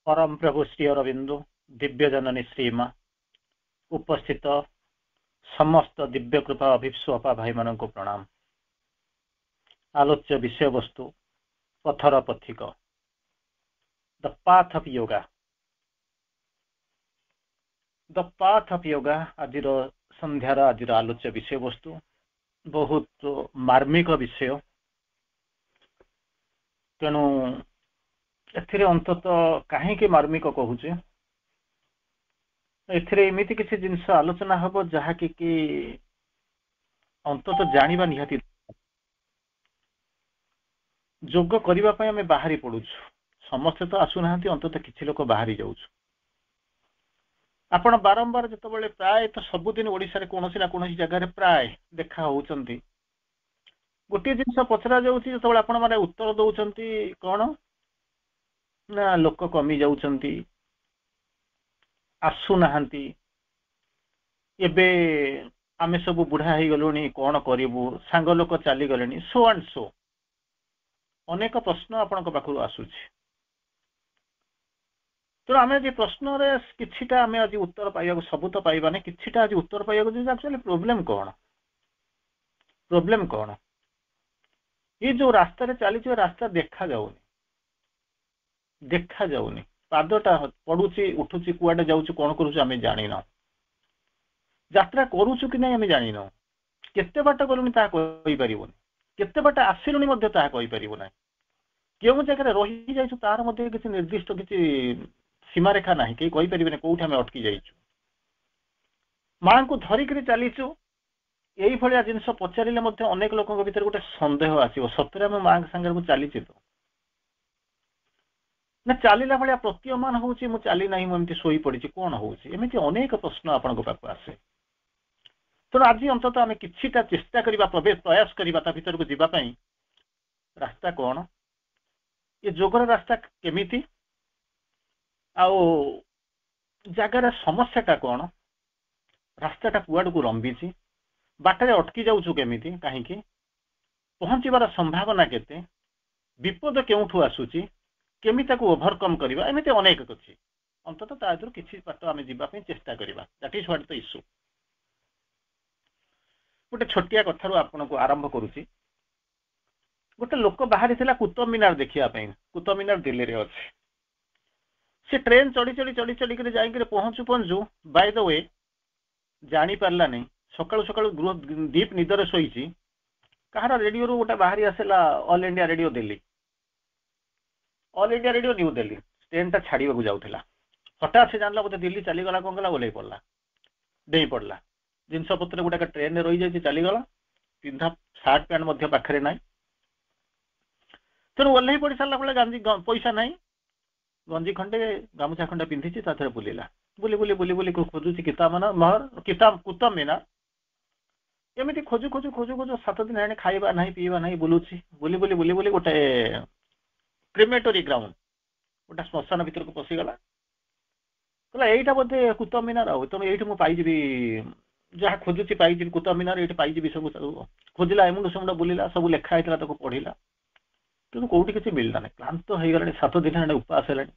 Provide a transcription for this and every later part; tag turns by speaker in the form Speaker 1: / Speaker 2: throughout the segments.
Speaker 1: परम प्रभु श्री अरविंदु दिव्य जननी श्रीमा उपस्थित समस्त दिव्य कृपा अभिस्वपा भाई मान को प्रणाम। आलोच्य विषय वस्तु पथर पथिक the path of yoga. The path of yoga आज संध्यार आज आलोच्य विषय वस्तु बहुत मार्मिक विषय। तेणु एथिरे अंतत कहीं मार्मिक कहूचे एथिरे एमिति किसी जिनस आलोचना हबो जहा कि अंतत जानिबा निहाती। जोग करिबा पय हमें बाहरी पडुछु, समस्त तो आसुनाहांती, अंतत किछि लोक बाहरी जाउछु। आपण बारंबार जतबेले प्राय तो सबुदिन ओडिसा रे कोनोसी ना कोनोसी जगह रे प्राय देखा होउचंती। गोटे जिनस पचरा जाउची जतबेले आपण माने उत्तर दउचंती कोन ना लोक कमी जाउचंती, आसुनाहांती, एबे आमे सब बुढ़ा ही गलुनी कोन करिवु, सांग लोक चली गलेनी, सो एंड सो अनेक प्रश्न आपनक पाखु आसुछि। तो आमे जे प्रश्न रे किछिटा आमे आज उत्तर पाइबा सब तो पाइबा नै, किछिटा आज उत्तर पाइबा जे एक्चुअली प्रॉब्लम कोन ये जो रास्ता रे चली जो रास्ता देखा जाउनी पादटा पडुची उठुची कुआडे जाउची कोन करूची आमे जानि न, यात्रा करूछु कि नै आमे जानि न, केते बाट गलुनी ता कहि परिबोनी, केते बाट आसिलुनी मध्ये ता कहि परिबो नै, केउ जगह रही जाइछु तार मध्ये किछि निर्दिष्ट किछि सीमा रेखा नाही, के कहि परिबेने कोउठी आमे अटकी जाइछु। मां को धरि करी चलीछु एई भलिया जिंस पचारिले मध्ये अनेक लोकक भितर गोटे संदेह आसीबो, सतरे आमे मां संगे को चलीछि तो ना चलीला भलिया प्रतीयमान होउछि, मु चली नाही, मु एमति सोई पडिछि, कोन होउछि, एमिति अनेक प्रश्न आपनक पाखु आसे। तो आज अंतत आमे किछिटा चेष्टा करिबा, प्रयास करिबा ता भितर को जिबा पई रास्ता कोन, ये जोगर रास्ता केमिति, आउ जगार समस्याटा कोन, रास्ताटा कुआड को लंबीछि, बाटरे अटकी जाउछु केमिति, काहीकि पहुंचीबार संभावना केते, विपद केउठु आसुछि, केमिति को ओवरकम करिबा, एमिति अनेक अछि। अंतत तादर किछि बाट आमे जिबा पई चेष्टा करिबा, that is what the issue. गोटे छोटिया कथारु आपनको आरंभ करूछि। गोटे लोक बाहरी थिला कुतुब मीनार देखिया पई। कुतुब मीनार दिल्ली रे अछि। से ट्रेन चढ़ी के जाई के पहुंचू बाय द वे जानी पारला नहीं, सकाळु सकाळु दीप निदर सोईची, कहार रेडियो रो गोटे बाहरी आसेला all India radio Delhi, all India radio New Delhi, train टा छाड़ी को जाउथिला। हठात से जानला बोते दिल्ली चली गला, कोन गला ओलै पड़ला, डेई पड़ला, जिनस पत्र गोटे ट्रेन रे रही जाई चली गला, पिंधा शर्ट पैंट मध्ये पाखरे नाही। तेणु ओल्लै पड़ी सारा बेले गांधी पैसा नाही, गंजी खंडे गामुछा खंडे पिंधिची, ता थरे बुलिला, बुली बुली बुली बुली खोजुची किताब माना महर किताब कुतुब मीनार, एमिति खोजु खोजु खोजु खोजु 7 दिन हेने खाइबा नाही पीबा नाही, बुलुची, बुली बुली बुली बुली गोटे क्रिमेटोरी ग्राउंड गोटे श्मशान भीतर को पसी गला। कहला एइटा बोधे कुतुब मीनार, आ तो एइठी मु पाई जिबी जहा खोजुची, पाई जिबी कुतुब मीनार, एइठी पाई जिबी सब खोजिला, एमुंड सेमुंड बुलिला, सब लेखा हेतला ताको पढिला, किंतु कोउठी किछि मिलला नै। क्लांत होई गलानी, 7 दिन हेने उपास हेलानी,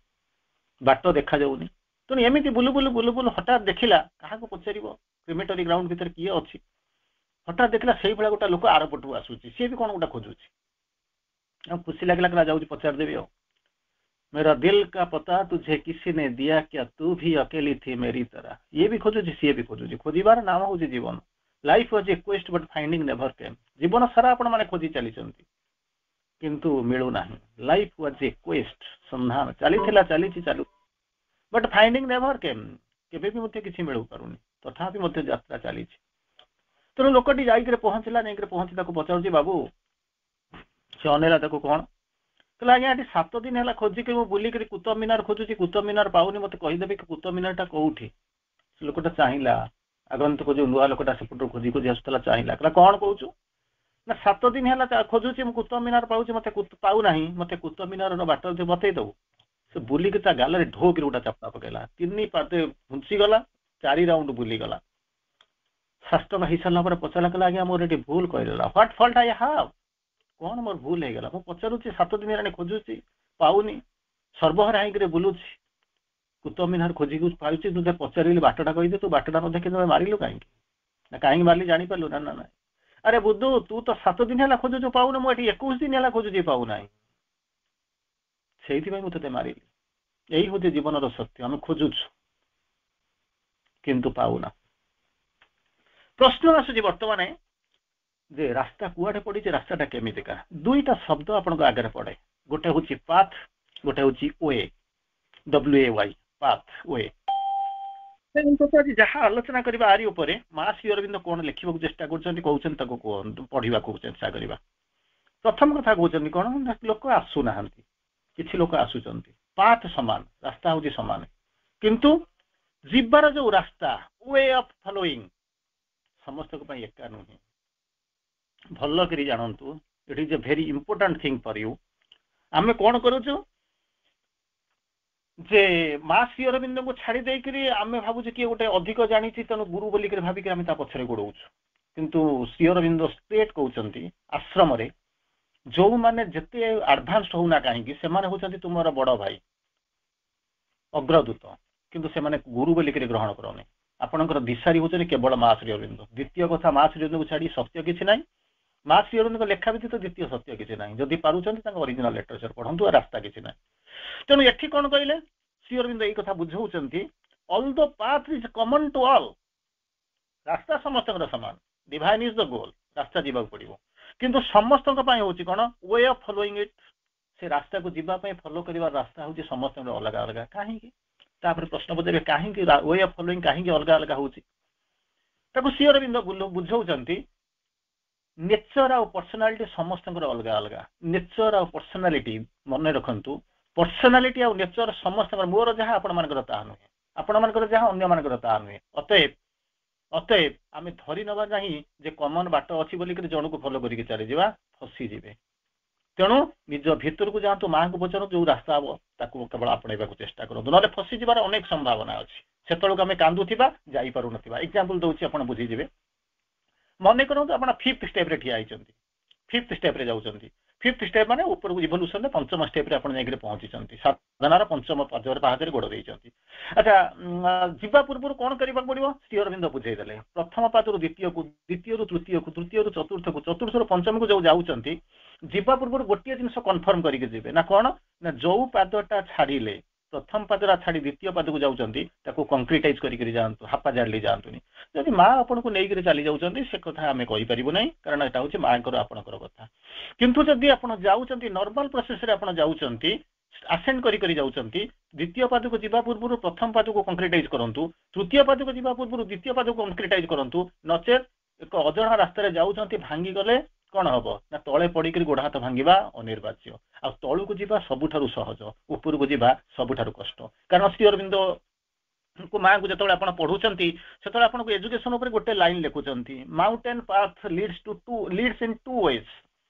Speaker 1: बाट देखा जाउनी। तो एमिति बुलु बुलु बुलु बुलु हठात देखिला, काहा को पचारिबो क्रिमेटोरी ग्राउंड भीतर किए अछि, हठात देखिला सेई भला गोटा लोक आर पटु आसुची, से भी कोन गोटा खोजुची। आ खुशी लागला, कला जाउची पचार देबी। आ मेरा दिल का पता तुझे किसी ने दिया क्या, तू भी अकेली थी मेरी तरह, ये भी खोजुची, सी भी खोजुची। खोजिबार नाम होची जीवन। Life was a quest but finding never came. जीवन सारा आपण माने खोजी चली चंती, किंतु मिलू नाही। लाइफ वाज ए क्वेस्ट, संधान चलीथिला, चलीची चालू, बट फाइंडिंग नेवर केम, केबे भी मते किछि मिलू पारुनी, तथापि मते यात्रा चलीची। तो लोकटी जाई के पहुंचला, नै के पहुंची ताको पचाउची, बाबू से अनेला ताको कोन कहला, आज्ञा एठी 7 दिन हैला खोजी के मु बुली के कुतुब मीनार खोजुची, कुतुब मीनार पाउनी, मते कहि देबे कि कुतुब मीनार टा कोउठी। से लोकटा चाहिला, आगंतुक जो नुआ लोकटा सेपटो खोजी खोजी आसतला, चाहिला, कहला कोन कहउछु ना 7 दिन हैला खोजुची, मु कुतुब मीनार पाउची, मते पाउ नाही, मते कुतुब मीनार रो बाट जे बतै दउ। से बुली के ता गाल रे ढो के गोटा चपटा पकेला, 3 पाते हुंची गला, 4 राउंड बुली गला। शास्त्र हिसाब सारा पर पचला, कहला आज्ञा मोर एटी भूल कइला, व्हाट फॉल्ट आई हैव, कोन मोर भूल हे गला, मु पचरुची, 7 दिन हेलानी खोजुची, पाउनी, सर्वहरा हाई करे बुलुची, କୁତୁବ ମିନାର ଖୋଜିକି ପାଉଛି, ତୁ ପଚାରିଲି ବାଟଟା କହିଦେ, ତୁ ବାଟଟା ନ ଦେଖି ତମେ ମାରିଲୁ କାହିଁକି? ନା କାହିଁକି ମାରିଲି ଜାଣିପାରିଲୁ? ନା ନା ନା, ଆରେ ବୁଧୁ ତୁ ତ 7 ଦିନ ହେଲା ଖୋଜୁଛୁ ପାଉନୁ, ମୁଁ ଏଠି 21 ଦିନ ହେଲା ଖୋଜୁଛି ପାଉନାହିଁ, ସେଇଥିପାଇଁ ମୁଁ ତତେ ମାରିଲି। ଏଇ ହଉଛି ଜୀବନର ସତ୍ୟ, ଆମେ ଖୋଜୁଛୁ କିନ୍ତୁ ପାଉନା। ପ୍ରଶ୍ନ ଆସୁଛି ବର୍ତ୍ତମାନ ଯେ ରାସ୍ତା କୁଆଡେ ପଡିଛି, ରାସ୍ତାଟା କେମିତିକା? ଦୁଇଟା ଶବ୍ଦ ଆପଣଙ୍କ ଆଗରେ ପଡେ, ଗୋଟେ ହଉଛି ପାଥ, ଗୋଟେ ହଉଛି ୱେ, WAY, ପାଥ ୱେ। ଆଜି ଯାହା ଆଲୋଚନା କରିବା ଆରି ଉପରେ ମା ଶ୍ରୀ ଅରବିନ୍ଦ କଣ ଲେଖିବାକୁ ଚେଷ୍ଟା କରୁଛନ୍ତି, କହୁଛନ୍ତି ତାକୁ ପଢିବାକୁ ଚେଷ୍ଟା କରିବା। ପ୍ରଥମ କଥା କହୁଛନ୍ତି କଣ, ଲୋକ ଆସୁନାହାନ୍ତି, କିଛି ଲୋକ ଆସୁଛନ୍ତି, ପାଥ ସମାନ, ରାସ୍ତା ହଉଛି ସମାନ, କିନ୍ତୁ ଯିବାର ଯୋଉ ରାସ୍ତା, ୱେ ଅଫ ଫଲୋଇଂ, ସମସ୍ତଙ୍କ ପାଇଁ ଏକା ନୁହେଁ। ଭଲ କରି ଜାଣନ୍ତୁ, it is a very important thing for you. ଆମେ କଣ କରୁଛୁ ଯେ ମା ଶ୍ରୀ ଅରବିନ୍ଦଙ୍କୁ ଛାଡି ଦେଇକରି ଆମେ ଭାବୁଛୁ କିଏ ଗୋଟେ ଅଧିକ ଜାଣିଛି ତେଣୁ ଗୁରୁ ବୋଲିକରି ଭାବିକି ଆମେ ତା ପଛରେ ଗୋଡଉଛୁ। କିନ୍ତୁ ଶ୍ରୀ ଅରବିନ୍ଦ ଷ୍ଟ୍ରେଟ କହୁଛନ୍ତି, ଆଶ୍ରମରେ ଯୋଉମାନେ ଯେତେ ଆଡଭାନ୍ସ ହଉନା କାହିଁକି, ସେମାନେ ହଉଛନ୍ତି ତୁମର ବଡ ଭାଇ, ଅଗ୍ରଦୂତ, କିନ୍ତୁ ସେମାନେ ଗୁରୁ ବୋଲିକରି ଗ୍ରହଣ କରନି। ଆପଣଙ୍କର ଦିଶାରୀ ହଉଛନ୍ତି କେବଳ ମା ଶ୍ରୀ ଅରବିନ୍ଦ। ଦ୍ୱିତୀୟ କଥା, ମା ଶ୍ରୀ ଅରବିନ୍ଦଙ୍କୁ ଛାଡି ସତ୍ୟ କିଛି ନାହିଁ, ମା ଶ୍ରୀ ଅରବିନ୍ଦଙ୍କ ଲେଖା ବ୍ୟତୀତ ଦ୍ୱିତୀୟ ସତ୍ୟ କିଛି ନାହିଁ। ଯଦି ପାରୁଛନ୍ତି ତାଙ୍କ ଅରିଜିନାଲ ଲିଟରେଚର ପଢନ୍ତୁ, ରାସ୍ତା କିଛି ନାହିଁ। ତେଣୁ ଏଠି କଣ କହିଲେ, ଶ୍ରୀ ଅରବିନ୍ଦ ଏଇ କଥା ବୁଝାଉଛନ୍ତି, all the path is common to all, ରାସ୍ତା ସମସ୍ତଙ୍କର ସମାନ, ଡିଭାଇନ ଇଜ ଦ ଗୋଲ, ରାସ୍ତା ଯିବାକୁ ପଡିବ, କିନ୍ତୁ ସମସ୍ତଙ୍କ ପାଇଁ ହଉଛି କଣ, ୱେ ଅଫ ଫଲୋଇଂ ଇଟ୍, ସେ ରାସ୍ତାକୁ ଯିବା ପାଇଁ ଫଲୋ କରିବାର ରାସ୍ତା ହଉଛି ସମସ୍ତଙ୍କର ଅଲଗା ଅଲଗା। କାହିଁକି? ତାପରେ ପ୍ରଶ୍ନ ପଚାରିବେ କାହିଁକି ୱେ ଅଫ ଫଲୋଇଂ କାହିଁକି ଅଲଗା ଅଲଗା ହଉଛି? ତାକୁ ଶ୍ରୀ ଅରବିନ୍ଦ ବୁଝାଉଛନ୍ତି, ନେଚର ଆଉ ପର୍ସନାଲିଟି ସମସ୍ତଙ୍କର ଅଲଗା ଅଲଗା। ନେଚର ଆଉ ପର୍ସନାଲିଟି ମନେ ରଖନ୍ତୁ, ପର୍ସନାଲିଟି ଆଉ ନେଚର ସମସ୍ତଙ୍କର, ମୋର ଯାହା ଆପଣମାନଙ୍କର ତାହା ନୁହେଁ, ଆପଣମାନଙ୍କର ଯାହା ଅନ୍ୟମାନଙ୍କର ତାହା ନୁହେଁ। ଅତଏବ ଆମେ ଧରି ନେବା ନାହିଁ ଯେ କମନ ବାଟ ଅଛି ବୋଲିକରି ଜଣକୁ ଫଲୋ କରିକି ଚାଲିଯିବା, ଫସିଯିବେ। ତେଣୁ ନିଜ ଭିତରକୁ ଯାଆନ୍ତୁ, ମାଙ୍କୁ ପଚାରନ୍ତୁ, ଯୋଉ ରାସ୍ତା ହବ ତାକୁ କେବଳ ଆପଣେଇବାକୁ ଚେଷ୍ଟା କରନ୍ତୁ, ନହେଲେ ଫସିଯିବାର ଅନେକ ସମ୍ଭାବନା ଅଛି। ସେତେବେଳକୁ ଆମେ କାନ୍ଦୁଥିବା, ଯାଇପାରୁନଥିବା। ଏକ୍ସାମ୍ପଲ ଦଉଛି, ଆପଣ ବୁଝିଯିବେ। ମନେ କରନ୍ତୁ ଆପଣ 5th ଷ୍ଟେପରେ ଠିଆ ହେଇଛନ୍ତି, 5th ଷ୍ଟେପରେ ଯାଉଛନ୍ତି। 5th ଷ୍ଟେପ ମାନେ ଉପରକୁ ଇଭଲ୍ୟୁସନରେ 5ମ ଷ୍ଟେପରେ ଆପଣ ଯାଇକି ପହଞ୍ଚିଛନ୍ତି, ସାଧନାର 5ମ ପାହାଚରେ ଗୋଡ ଦେଇଛନ୍ତି। ଆଚ୍ଛା, ଯିବା ପୂର୍ବରୁ କଣ କରିବାକୁ ପଡିବ? ଶ୍ରୀ ଅରବିନ୍ଦ ବୁଝେଇଦେଲେ। ପ୍ରଥମ ପାଦରୁ ଦ୍ୱିତୀୟକୁ, ଦ୍ୱିତୀୟରୁ ତୃତୀୟକୁ, ତୃତୀୟରୁ ଚତୁର୍ଥକୁ, ଚତୁର୍ଥରୁ ପଞ୍ଚମକୁ ଯୋଉ ଯାଉଛନ୍ତି, ଯିବା ପୂର୍ବରୁ ଗୋଟିଏ ଜିନିଷ କନଫର୍ମ କରିକି ଯିବେ। ନା କଣ? ନା ଯୋଉ ପାଦଟା ଛାଡିଲେ, ପ୍ରଥମ ପାଦଟା ଛାଡି ଦ୍ୱିତୀୟ ପାଦକୁ ଯାଉଛନ୍ତି, ତାକୁ କଂକ୍ରିଟାଇଜ କରିକି ଯାଆନ୍ତୁ, ହାପାଜାଡଲି ଯାଆନ୍ତୁନି। ଯଦି ମା ଆପଣଙ୍କୁ ନେଇକରି ଚାଲି ଯାଉଛନ୍ତି, ସେ କଥା ଆମେ କହିପାରିବୁ ନାହିଁ, କାରଣ ଏଟା ହଉଛି ମାଙ୍କର ଆପଣଙ୍କର କଥା। କିନ୍ତୁ ଯଦି ଆପଣ ଯାଉଛନ୍ତି ନର୍ମାଲ ପ୍ରୋସେସରେ, ଆପଣ ଯାଉଛନ୍ତି ଆସେଣ୍ଡ କରି ଯାଉଛନ୍ତି, ଦ୍ୱିତୀୟ ପାଦକୁ ଯିବା ପୂର୍ବରୁ ପ୍ରଥମ ପାଦକୁ କଂକ୍ରିଟାଇଜ କରନ୍ତୁ, ତୃତୀୟ ପାଦକୁ ଯିବା ପୂର୍ବରୁ ଦ୍ୱିତୀୟ ପାଦକୁ କଂକ୍ରିଟାଇଜ କରନ୍ତୁ। ନଚେତ୍ ଏକ ଅଜଣା ରାସ୍ତାରେ ଯାଉଛନ୍ତି, ଭାଙ୍ଗିଗଲେ କଣ ହବ? ନା ତଳେ ପଡିକରି ଗୋଡ ହାତ ଭାଙ୍ଗିବା ଅନିର୍ବାର୍ଯ୍ୟ। ଆଉ ତଳକୁ ଯିବା ସବୁଠାରୁ ସହଜ, ଉପରକୁ ଯିବା ସବୁଠାରୁ କଷ୍ଟ। କାରଣ ଶ୍ରୀ ଅରବିନ୍ଦ ମାଙ୍କୁ ଯେତେବେଳେ ଆପଣ ପଢୁଛନ୍ତି, ସେତେବେଳେ ଆପଣଙ୍କୁ ଏଜୁକେସନ ଉପରେ ଗୋଟେ ଲାଇନ ଲେଖୁଛନ୍ତି, ମାଉଣ୍ଟେନ ପାଥ ଲିଡ୍ସ ଇନ ଟୁ ୱେଜ୍।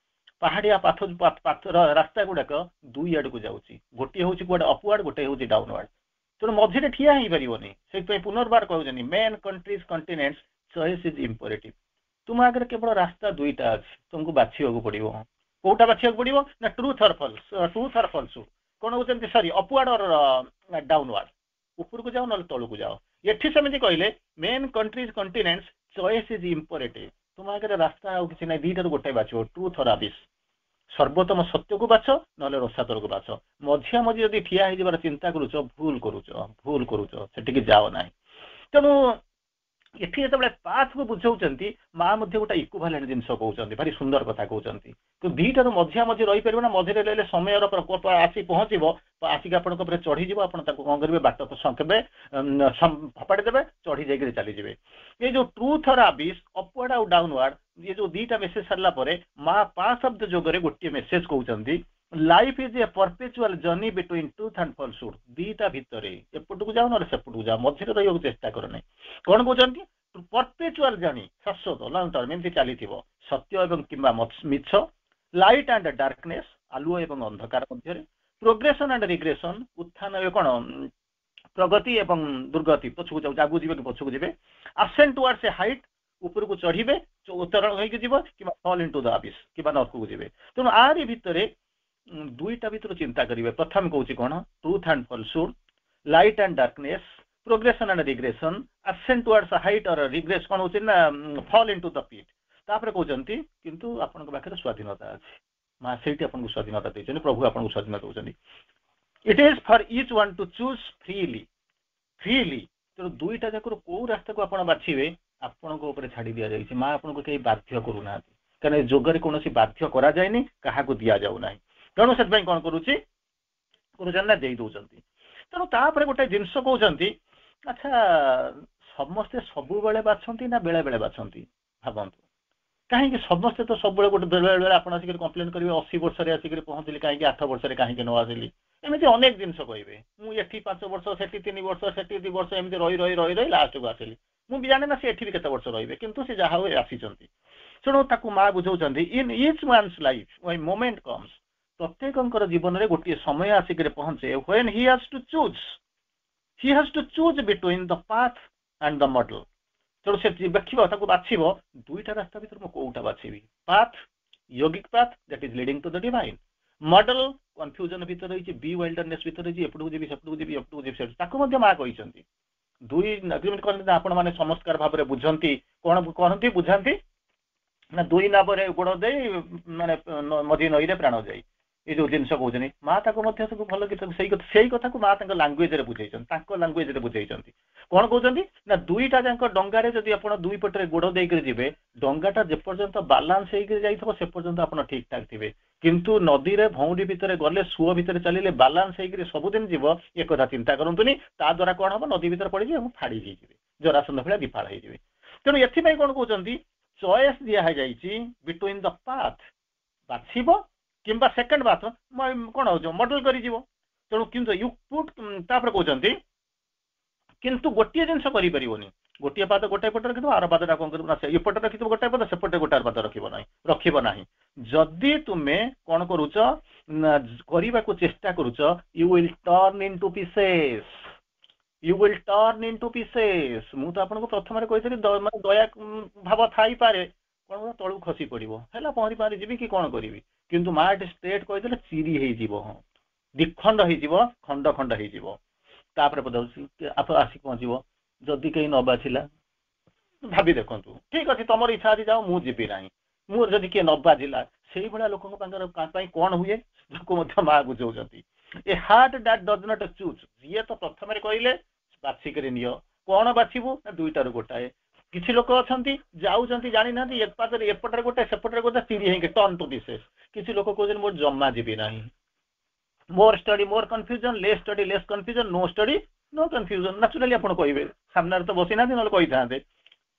Speaker 1: ପାହାଡିଆ ରାସ୍ତା ଗୁଡାକ ଦୁଇ ଆଡକୁ ଯାଉଛି, ଗୋଟିଏ ହଉଛି କୁଆଡେ ଅପୱାର୍ଡ, ଗୋଟେ ହଉଛି ଡାଉନୱାର୍ଡ। ତେଣୁ ମଝିରେ ଠିଆ ହେଇପାରିବନି। ସେଇଥିପାଇଁ ପୁନର୍ବାର କହୁଛନ୍ତି, ମେନ୍ କଣ୍ଟ୍ରିଜ କଣ୍ଟିନେଣ୍ଟସ ଚଏସ୍ ଇଜ ଇମ୍ପେରେଟିଭ। ତୁମ ଆଗରେ କେବଳ ରାସ୍ତା ଦୁଇଟା ଅଛି, ତୁମକୁ ବାଛିବାକୁ ପଡିବ। କୋଉଟା ବାଛିବାକୁ ପଡିବ? ନା ଟ୍ରୁଥ ଅର ଫଲସ୍। କଣ ହଉଛନ୍ତି, ସରି, ଅପୱାର୍ଡ ଅର ଡାଉନୱାର୍ଡ, ଉପରକୁ ଯାଅ ନହେଲେ ତଳକୁ ଯାଅ। ଏଠି ସେମିତି କହିଲେ, ମେନ୍ କଣ୍ଟ୍ରିଜ କଣ୍ଟିନେଣ୍ଟସ ଚଏସ୍ ଇଜ ଇମ୍ପେରେଟିଭ। ତୁମ ଆଗରେ ରାସ୍ତା ଆଉ କିଛି ନାହିଁ, ଦିଟାରୁ ଗୋଟେ ବାଛିବ, ଟ୍ରୁଥ ଅର ଆବିସ୍। ସର୍ବୋତ୍ତମ ସତ୍ୟକୁ ବାଛ, ନହେଲେ ରସାତଳକୁ ବାଛ। ମଝିଆ ମଝି ଯଦି ଠିଆ ହେଇଯିବାର ଚିନ୍ତା କରୁଛ, ଭୁଲ କରୁଛ, ସେଠିକି ଯାଅ ନାହିଁ। ତେଣୁ ଏଠି ଯେତେବେଳେ ପାଥକୁ ବୁଝାଉଛନ୍ତି, ମା ମଧ୍ୟ ଗୋଟେ ଇକ୍ୟୁଭାଲେଣ୍ଟ ଜିନିଷ କହୁଛନ୍ତି, ଭାରି ସୁନ୍ଦର କଥା କହୁଛନ୍ତି। କିନ୍ତୁ ଦିଟାରୁ ମଝିଆ ମଝି ରହିପାରିବ ନା, ମଝିରେ ରହିଲେ ସମୟର ପ୍ରକୋପ ଆସି ପହଞ୍ଚିବ, ଆସିକି ଆପଣଙ୍କ ଉପରେ ଚଢିଯିବ। ଆପଣ ତାକୁ କଣ କରିବେ? ବାଟ ତ କେବେ ଫପାଡ଼ି ଦେବେ, ଚଢି ଯାଇକରି ଚାଲିଯିବେ। ଏଇ ଯୋଉ ଟ୍ରୁଥ ଅର ଆବିସ୍, ଅପୱାର୍ଡ ଆଉ ଡାଉନୱାର୍ଡ, ये जो दीटा मेसेज सरला परे मां 5 शब्द जोगरे गोटे मेसेज कहउचंती, life is a perpetual journey between truth and falsehood. दीटा भितरे एपटू जाओ न सेपटू जाओ, मझिरे रहिବାକୁ चेष्टा करो नै। कोन कहउचंती? परपेचुअल जर्नी, शाश्वत लॉन्ग टर्म एमती चलीथिबो, सत्य एवं किंबा मिछ, लाइट एंड डार्कनेस, आलुओ एवं अंधकार मध्यरे, प्रोग्रेशन एंड रिग्रेशन, उत्थान कोन प्रगति एवं दुर्गति, पछकु जाउ आगु जिबे कि पछकु जिबे, असेंड टुवर्ड्स ए हाइट, उपरକୁ ଚଢିବେ, ଉତ୍ତରଣ ହେଇକି ଯିବ, କିମ୍ବା ଫଲ୍ ଇନଟୁ ଦ ଆବିସ୍, କିମ୍ବା ନର୍କକୁ ଯିବେ। ତେଣୁ ଆରି ଭିତରେ ଦୁଇଟା ଭିତରୁ ଚିନ୍ତା କରିବେ। ପ୍ରଥମ କହୁଛି କଣ? Truth and falsehood, light and darkness, progression and regression, ascent towards a height or a regress कौन होची ना fall into the pit। तापर कहउचंती किंतु आपन पाखरे स्वाधीनता अछि, मां सेठी आपन स्वाधीनता दैछन, प्रभु आपन स्वाधीनता दउछन। It is for each one to choose freely, freely. तो दुईटा जाकर को रास्ता को आपण बाछिबे आपण को ऊपर छाड़ी दिया जाइछि, मां आपण को कई बाध्य करू ना, कारण जोगरे कोनोसी बाध्य करा जायनी, काहा को दिया जाउ नाही, तेणु सेत पई कोन करूछि गुरुजन ना देई दउछंती। तेणु तापर गोटे जिंस कहउछंती, अच्छा समस्ते सबु बेले बाछंती ना बेले बेले बाछंती, भाबंतु कहीं समस्ते तो सब गोटे बेले बेले आपण आसिक कंप्लेन करेंगे 80 वर्ष आसिक पहुंचली कहीं 8 वर्ष कहीं न आसिली, एमती अनेक जिन कहे मुझे 5 वर्ष से 3 वर्ष से 2 वर्ष एमती रही रही रही रही लास्ट को आसिली, मुझे जाने ना से भी केते वर्ष रही किंतु से जहाँ हुए आसी तेणु ताकू माँ बुझाऊँ in each man's life when moment comes, प्रत्येक जीवन में गोटे समय आसिक पहुंचे when he has to choose between the path and the muddle. तेणु से देखो बाछिब दुईटा रास्ता भीतर मु कोउटा बाछिबी, पाथ योगिक path that is leading to the divine, muddle confusion भीतर रही बी वाइल्डरनेस भीतर रही एपटू जीवी सेपटू जीवी एपटू जीवी ताको मध्य मां कहिसंती। दुई अग्रीमेंट करते आपण माने चमत्कार भाव में बुझंती कोन कहंती बुझांती ना दुई नाबरे गोड़ दे माने मझी नई रे प्राण जाई, ये जो जिनस कहउछनी मां ताको मध्य सब भल गीत सेही कथा को मां ताको लैंग्वेज रे बुझाइछन, ताको लैंग्वेज रे बुझाइछंती। कोन कहउछंती ना दुईटा जांको डंगारे जदि आपण दुई पटरे गोड़ देई कर जिवे डंगाटा जे पर्यंत बैलेंस हेई कर जाइथबो से पर्यंत आपण ठीक ठाक थिबे, किंतु नदी रे भौंडी भीतर गले सुओ भीतर चलिले बैलेंस हेई कर सब दिन जीव ए कथा चिंता करंतुनी, ता द्वारा कोन हबो नदी भीतर पड़ी जे फाड़ी जाई जिवे जरासंध भला विफाळ हेई जिवे। तेणु एथि पई कोन कहउछंती चॉइस दिया है जाइछि बिटवीन द पाथ बाछिबो किंबा सेकंड पाथ कोन हो मॉडल करि जीवो। तेणु किंतु यू पुट तापर कहउछंती किंतु गोटे जिनस करि परिबोनी, गोटे पाद गोटे पट रखिथो आर पादटा कोन करबो ना से एपट रखिथो गोटे पाद सेपटे गोटे पाद रखिबो नाही। जदि तुमे कोन करूछ करिबा को चेष्टा करूछ you will turn into pieces, you will turn into pieces. मु तो आपन को प्रथम रे कहितली माने दया भाव थाई पारे कोन तळु खसी पड़िबो हैला पहरी पारी जीवी कि कोन करिवि, किंतु माट स्ट्रेट कहितले चिरी हेई जीवो, दिखंड हेई जीवो, खंड खंड हेई जीवो। तापर पदौसी आप आसी पहुंचो जदि कहीं न बाछिला भाभी देखंतु ठीक अछि तमर इच्छा अछि जाओ मु जीबी नाही, मु जदि के न बाजिला सेही भला लोकन पांगर पई कोन हुए को मध्य मा बुझौजंती। A heart that does not choose, ये तो प्रथम रे कहिले बाछि करी नियो कोन बाछिबु ना दुईटार गोटाए। किछि लोक अछंती जाउचंती जानि नांती एक पादरे एपटरे गोटे सेपटरे गोटे सीढ़ी हेके टर्न टू दिस, किछि लोक कहजन मोर जम्मा जीबी नाही। More study more confusion, less study less confusion, no study no confusion. Naturally आपण कहिबे सामने तो बसी ना नले कहि थांते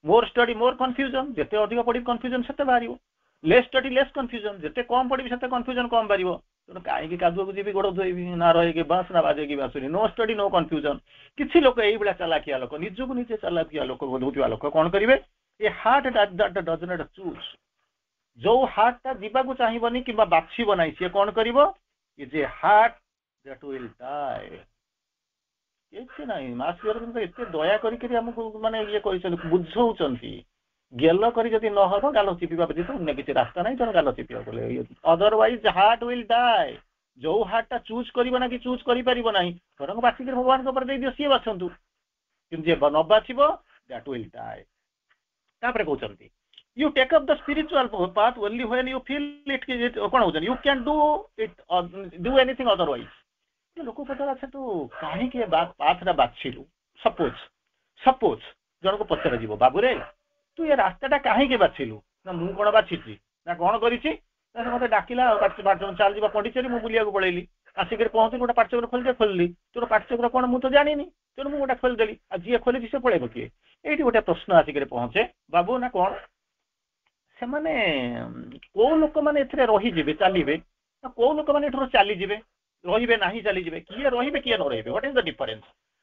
Speaker 1: मोर स्टडी मोर कन्फ्यूजन, जेते अधिक पड़ी कन्फ्यूजन सेते बारिवो, लेस स्टडी लेस कन्फ्यूजन, जेते कम पड़ी सेते कन्फ्यूजन कम बारिवो। तेणु कहीं कादुआ को जीवी गोड़ धोइबी ना रहे बांस ना बाजे बासुरी, नो स्टडी नो कन्फ्यूजन। किसी लोक यही भाया चालाकिया लोक निजक निजे चालाकिया लोक बोधुवा लोक कौन करेंगे ये heart that does not choose, जो हार्ट टा जीवाकू चाहिबनी कि बाछिब नाही सी कौन करिवो ये जे हार्ट दैट विल डाई। किछि नाही मास्टर एते दया करी हमको माने ये कहिसन बुझौचंती गेल करी जदि न हबो गालो चिपिबा पछि तो अन्य किछि रास्ता नाही तो गालो चिपिबा बोले, अदरवाइज हार्ट विल डाई। जो हार्ट टा चूज करिवो ना कि चूज करि परिबो नाही बरं बाछि कर भगवान को पर दे दियो सी बाछंतु, किंतु जे न बाछिबो दैट विल डाई। तापर कहउचंती you take up the spiritual path only when you feel it cone होजन you can do it do anything otherwise। ये लोक पचार अच्छा तो काहे के पाथ रा बाछिलु, सपोज जन को पचार जीवो बाबू रे तू ये रास्ताटा काहे के बाछिलु ना मु कोन बाछिची ना कोन करिछि ना मते डाकिला चल जीवा पंडिचेरी मु बुलिया को पळेली आसिक पहुंची गोटे पाठचक्र खोलली तोर पाठचक्र कौन मुझे जानी तेणु मुझे गोटे खोलीदेली आ जी खोली से पड़ेब किए ये गोटे प्रश्न आसिक पहुंचे बाबू ना कौन से माने कौ लोक मैंने रहीजे चलिए कौ लोक मैंने चलीजे रे ना चलीजे किए रे किए न रे व्हाट इज द डिफरेंस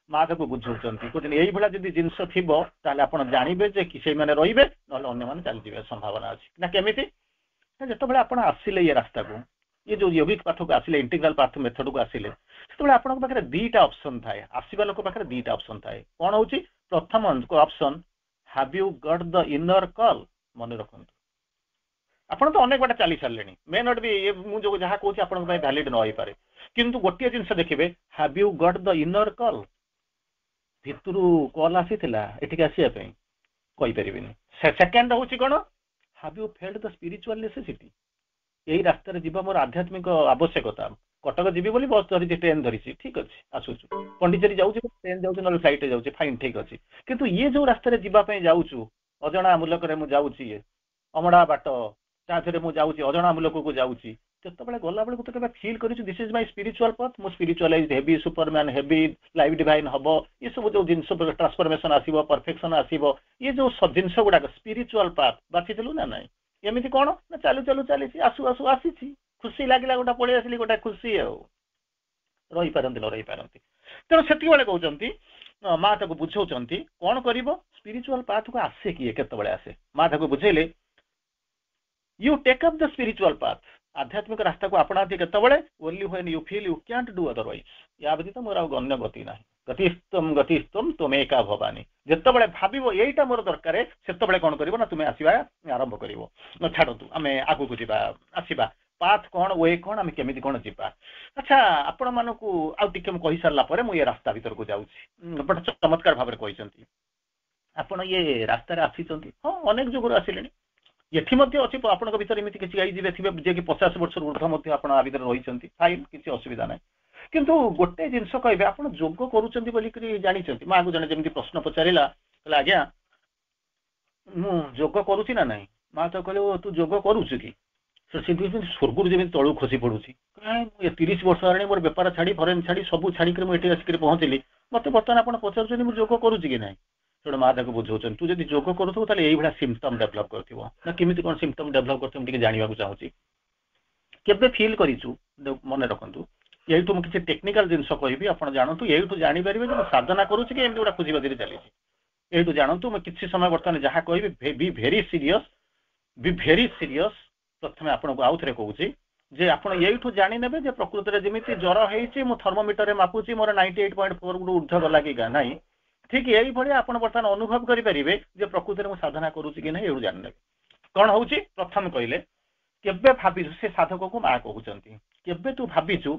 Speaker 1: माँ को बुझाऊँच कहते यही भाया जब जिनस थी आप जानवे से मैंने रे ना चलीजे संभावना अच्छी ना केमी जो आप आसिले ये रास्ता को ये जो योगिक पाथ को आसिले इंटीग्रल पाथ मेथड को आसिले से आपन पाखे दीटा ऑप्शन थाए आसवा लोक पाखे दीटा ऑप्शन थाए कौन हूँ प्रथम option have you got the inner call मन रखु आप तो अनेक बाटा चली सारे मे नट भी मुझे जहाँ कहूँ आप वैलिड न हो पारे किंतु गोटे जिनस देखिए have you got the inner call ଭିତରୁ କଲ୍ ଆସିଥିଲା ଏଠିକି ଆସିବା ପାଇଁ କହିପାରିବିନି। ସେକେଣ୍ଡ ହଉଛି କ'ଣ, have you felt the spiritual necessity, ଏଇ ରାସ୍ତାରେ ଯିବା ମୋର ଆଧ୍ୟାତ୍ମିକ ଆବଶ୍ୟକତା। କଟକ ଯିବି ବୋଲି ବସ୍ ଧରିଛି, ଟ୍ରେନ ଧରିଛି, ଠିକ ଅଛି ଆସୁଛୁ, ପଣ୍ଡିଚେରୀ ଯାଉଛି ଟ୍ରେନ ଯାଉଛି ନହେଲେ ଫ୍ଲାଇଟରେ ଯାଉଛି, ଫାଇନ୍ ଠିକ ଅଛି। କିନ୍ତୁ ଇଏ ଯୋଉ ରାସ୍ତାରେ ଯିବା ପାଇଁ ଯାଉଛୁ, ଅଜଣା ମୁଲକରେ ମୁଁ ଯାଉଛି, ଅମଡ଼ା ବାଟ, ତା ଦେହରେ ମୁଁ ଯାଉଛି ଅଜଣା ମୁଲକକୁ ଯାଉଛି, ଯେତେବେଳେ ଗଲାବେଳକୁ ତ କେବେ ଫିଲ୍ କରିଛୁ ଦିସ୍ ଇଜ ମାଇ ସ୍ପିରିଚୁଆଲ ପଥ, ମୁଁ ସ୍ପିରିଚୁଆଲାଇଜ ହେବି, ସୁପରମ୍ୟାନ ହେବି, ଲାଇଫ ଡିଭାଇନ ହବ, ଏସବୁ ଯୋଉ ଜିନିଷ ଟ୍ରାନ୍ସଫରମେସନ ଆସିବ, ପରଫେକ୍ସନ ଆସିବ, ଇଏ ଯୋଉ ଜିନିଷ ଗୁଡାକ ସ୍ପିରିଚୁଆଲ ପାଥ ବାଛିଥିଲୁ ନା ନାଇଁ? ଏମିତି କ'ଣ ନା ଚାଲୁ ଚାଲୁ ଚାଲିଛି, ଆସୁ ଆସୁ ଆସିଛି, ଖୁସି ଲାଗିଲା ଗୋଟେ ପଳେଇ ଆସିଲି, ଗୋଟେ ଖୁସି, ଆଉ ରହିପାରନ୍ତି ନ ରହିପାରନ୍ତି। ତେଣୁ ସେତିକିବେଳେ କହୁଛନ୍ତି, ମା ତାକୁ ବୁଝାଉଛନ୍ତି କ'ଣ କରିବ, ସ୍ପିରିଚୁଆଲ ପାଥକୁ ଆସେ କିଏ, କେତେବେଳେ ଆସେ? ମା ତାକୁ ବୁଝେଇଲେ, you take up the spiritual path, ଆଧ୍ୟାତ୍ମିକ ରାସ୍ତାକୁ ଆପଣାନ୍ତି କେତେବେଳେ, only when you feel you can't do otherwise, ୟା ବ୍ୟତୀତ ମୋର ଆଉ ଗଣ୍ୟ ଗତି ନାହିଁ, ଗତିସ୍ତମ ତ୍ୱମେକା ଭବାନୀ, ଯେତେବେଳେ ଭାବିବ ଏଇଟା ମୋର ଦରକାର, ସେତେବେଳେ କ'ଣ କରିବ ନା ତୁମେ ଆସିବା ଆରମ୍ଭ କରିବ। ଛାଡ଼ନ୍ତୁ, ଆମେ ଆଗକୁ ଯିବା, ଆସିବା, ପାଥ କ'ଣ, ୱେ କ'ଣ, ଆମେ କେମିତି କ'ଣ ଯିବା। ଆଚ୍ଛା, ଆପଣମାନଙ୍କୁ ଆଉ ଟିକେ ମୁଁ କହିସାରିଲା ପରେ ମୁଁ ଏ ରାସ୍ତା ଭିତରକୁ ଯାଉଛି। ଗୋଟେ ଚମତ୍କାର ଭାବରେ କହିଛନ୍ତି, ଆପଣ ଇଏ ରାସ୍ତାରେ ଆସିଛନ୍ତି, ହଁ ଅନେକ ଯୁଗରୁ ଆସିଲେଣି, ଏଠି ମଧ୍ୟ ଅଛି, ଆପଣଙ୍କ ଭିତରେ ଏମିତି କିଛି ଗାଈ ଯିବେ ଥିବେ ଯିଏକି 50 ବର୍ଷରୁ ଉର୍ଦ୍ଧ୍ୱ ମଧ୍ୟ ଆପଣ ଆ ଭିତରେ ରହିଛନ୍ତି, ଫାଇନ୍, କିଛି ଅସୁବିଧା ନାହିଁ। କିନ୍ତୁ ଗୋଟେ ଜିନିଷ କହିବେ, ଆପଣ ଯୋଗ କରୁଛନ୍ତି ବୋଲିକରି ଜାଣିଛନ୍ତି? ମାଆକୁ ଜଣେ ଯେମିତି ପ୍ରଶ୍ନ ପଚାରିଲା, କହିଲେ ଆଜ୍ଞା ମୁଁ ଯୋଗ କରୁଛି ନା ନାହିଁ? ମା ତ କହିଲେ, ତୁ ଯୋଗ କରୁଛୁ କି? ସ୍ୱର୍ଗରୁ ଯେମିତି ତଳକୁ ଖସି ପଡୁଛି, କାହିଁ ମୁଁ 30 ବର୍ଷ ହେଲାଣି ମୋର ବେପାର ଛାଡି, ଫରେନ୍ ଛାଡି, ସବୁ ଛାଡିକରି ମୁଁ ଏଠି ଆସିକରି ପହଞ୍ଚିଲି, ମତେ ବର୍ତ୍ତମାନ ଆପଣ ପଚାରୁଛନ୍ତି ମୁଁ ଯୋଗ କରୁଛି କି ନାହିଁ? ତେଣୁ ମା ତାକୁ ବୁଝାଉଛନ୍ତି, ତୁ ଯଦି ଯୋଗ କରୁଥିବୁ ତାହେଲେ ଏଇଭଳିଆ ସିମ୍ପଟମ୍ ଡେଭଲପ କରିଥିବ। ନା କେମିତି କ'ଣ ସିମ୍ପଟମ୍ ଡେଭଲପ କରିଥିବ ମୁଁ ଟିକେ ଜାଣିବାକୁ ଚାହୁଁଛି। କେବେ ଫିଲ୍ କରିଛୁ, ମନେ ରଖନ୍ତୁ, ଏଇଠୁ ମୁଁ କିଛି ଟେକ୍ନିକାଲ ଜିନିଷ କହିବି, ଆପଣ ଜାଣନ୍ତୁ, ଏଇଠୁ ଜାଣିପାରିବେ ଯେ ମୁଁ ସାଧନା କରୁଛି କି ଏମିତି ଗୋଟେ ଖୁସିବାଦିରେ ଚାଲିଛି। ଏଇଠୁ ଜାଣନ୍ତୁ, ମୁଁ କିଛି ସମୟ ବର୍ତ୍ତମାନ ଯାହା କହିବି, ବି ଭେରି ସିରିୟସ୍, ବି ଭେରି ସିରିୟସ୍। ପ୍ରଥମେ ଆପଣଙ୍କୁ ଆଉ ଥରେ କହୁଛି ଯେ ଆପଣ ଏଇଠୁ ଜାଣିନେବେ ଯେ ପ୍ରକୃତରେ ଯେମିତି ଜ୍ୱର ହେଇଛି, ମୁଁ ଥର୍ମୋମିଟରରେ ମାପୁଛି ମୋର 98.4 ଗୋଟେ ଉର୍ଦ୍ଧ୍ୱ ଗଲା କି ନାହିଁ, ଠିକ ଏଇଭଳିଆ ଆପଣ ବର୍ତ୍ତମାନ ଅନୁଭବ କରିପାରିବେ ଯେ ପ୍ରକୃତରେ ମୁଁ ସାଧନା କରୁଛି କି ନାହିଁ, ଏଇଠୁ ଜାଣିନେବେ। କ'ଣ ହଉଛି? ପ୍ରଥମେ କହିଲେ, କେବେ ଭାବିଛୁ, ସେ ସାଧକକୁ ମା କହୁଛନ୍ତି, କେବେ ତୁ ଭାବିଛୁ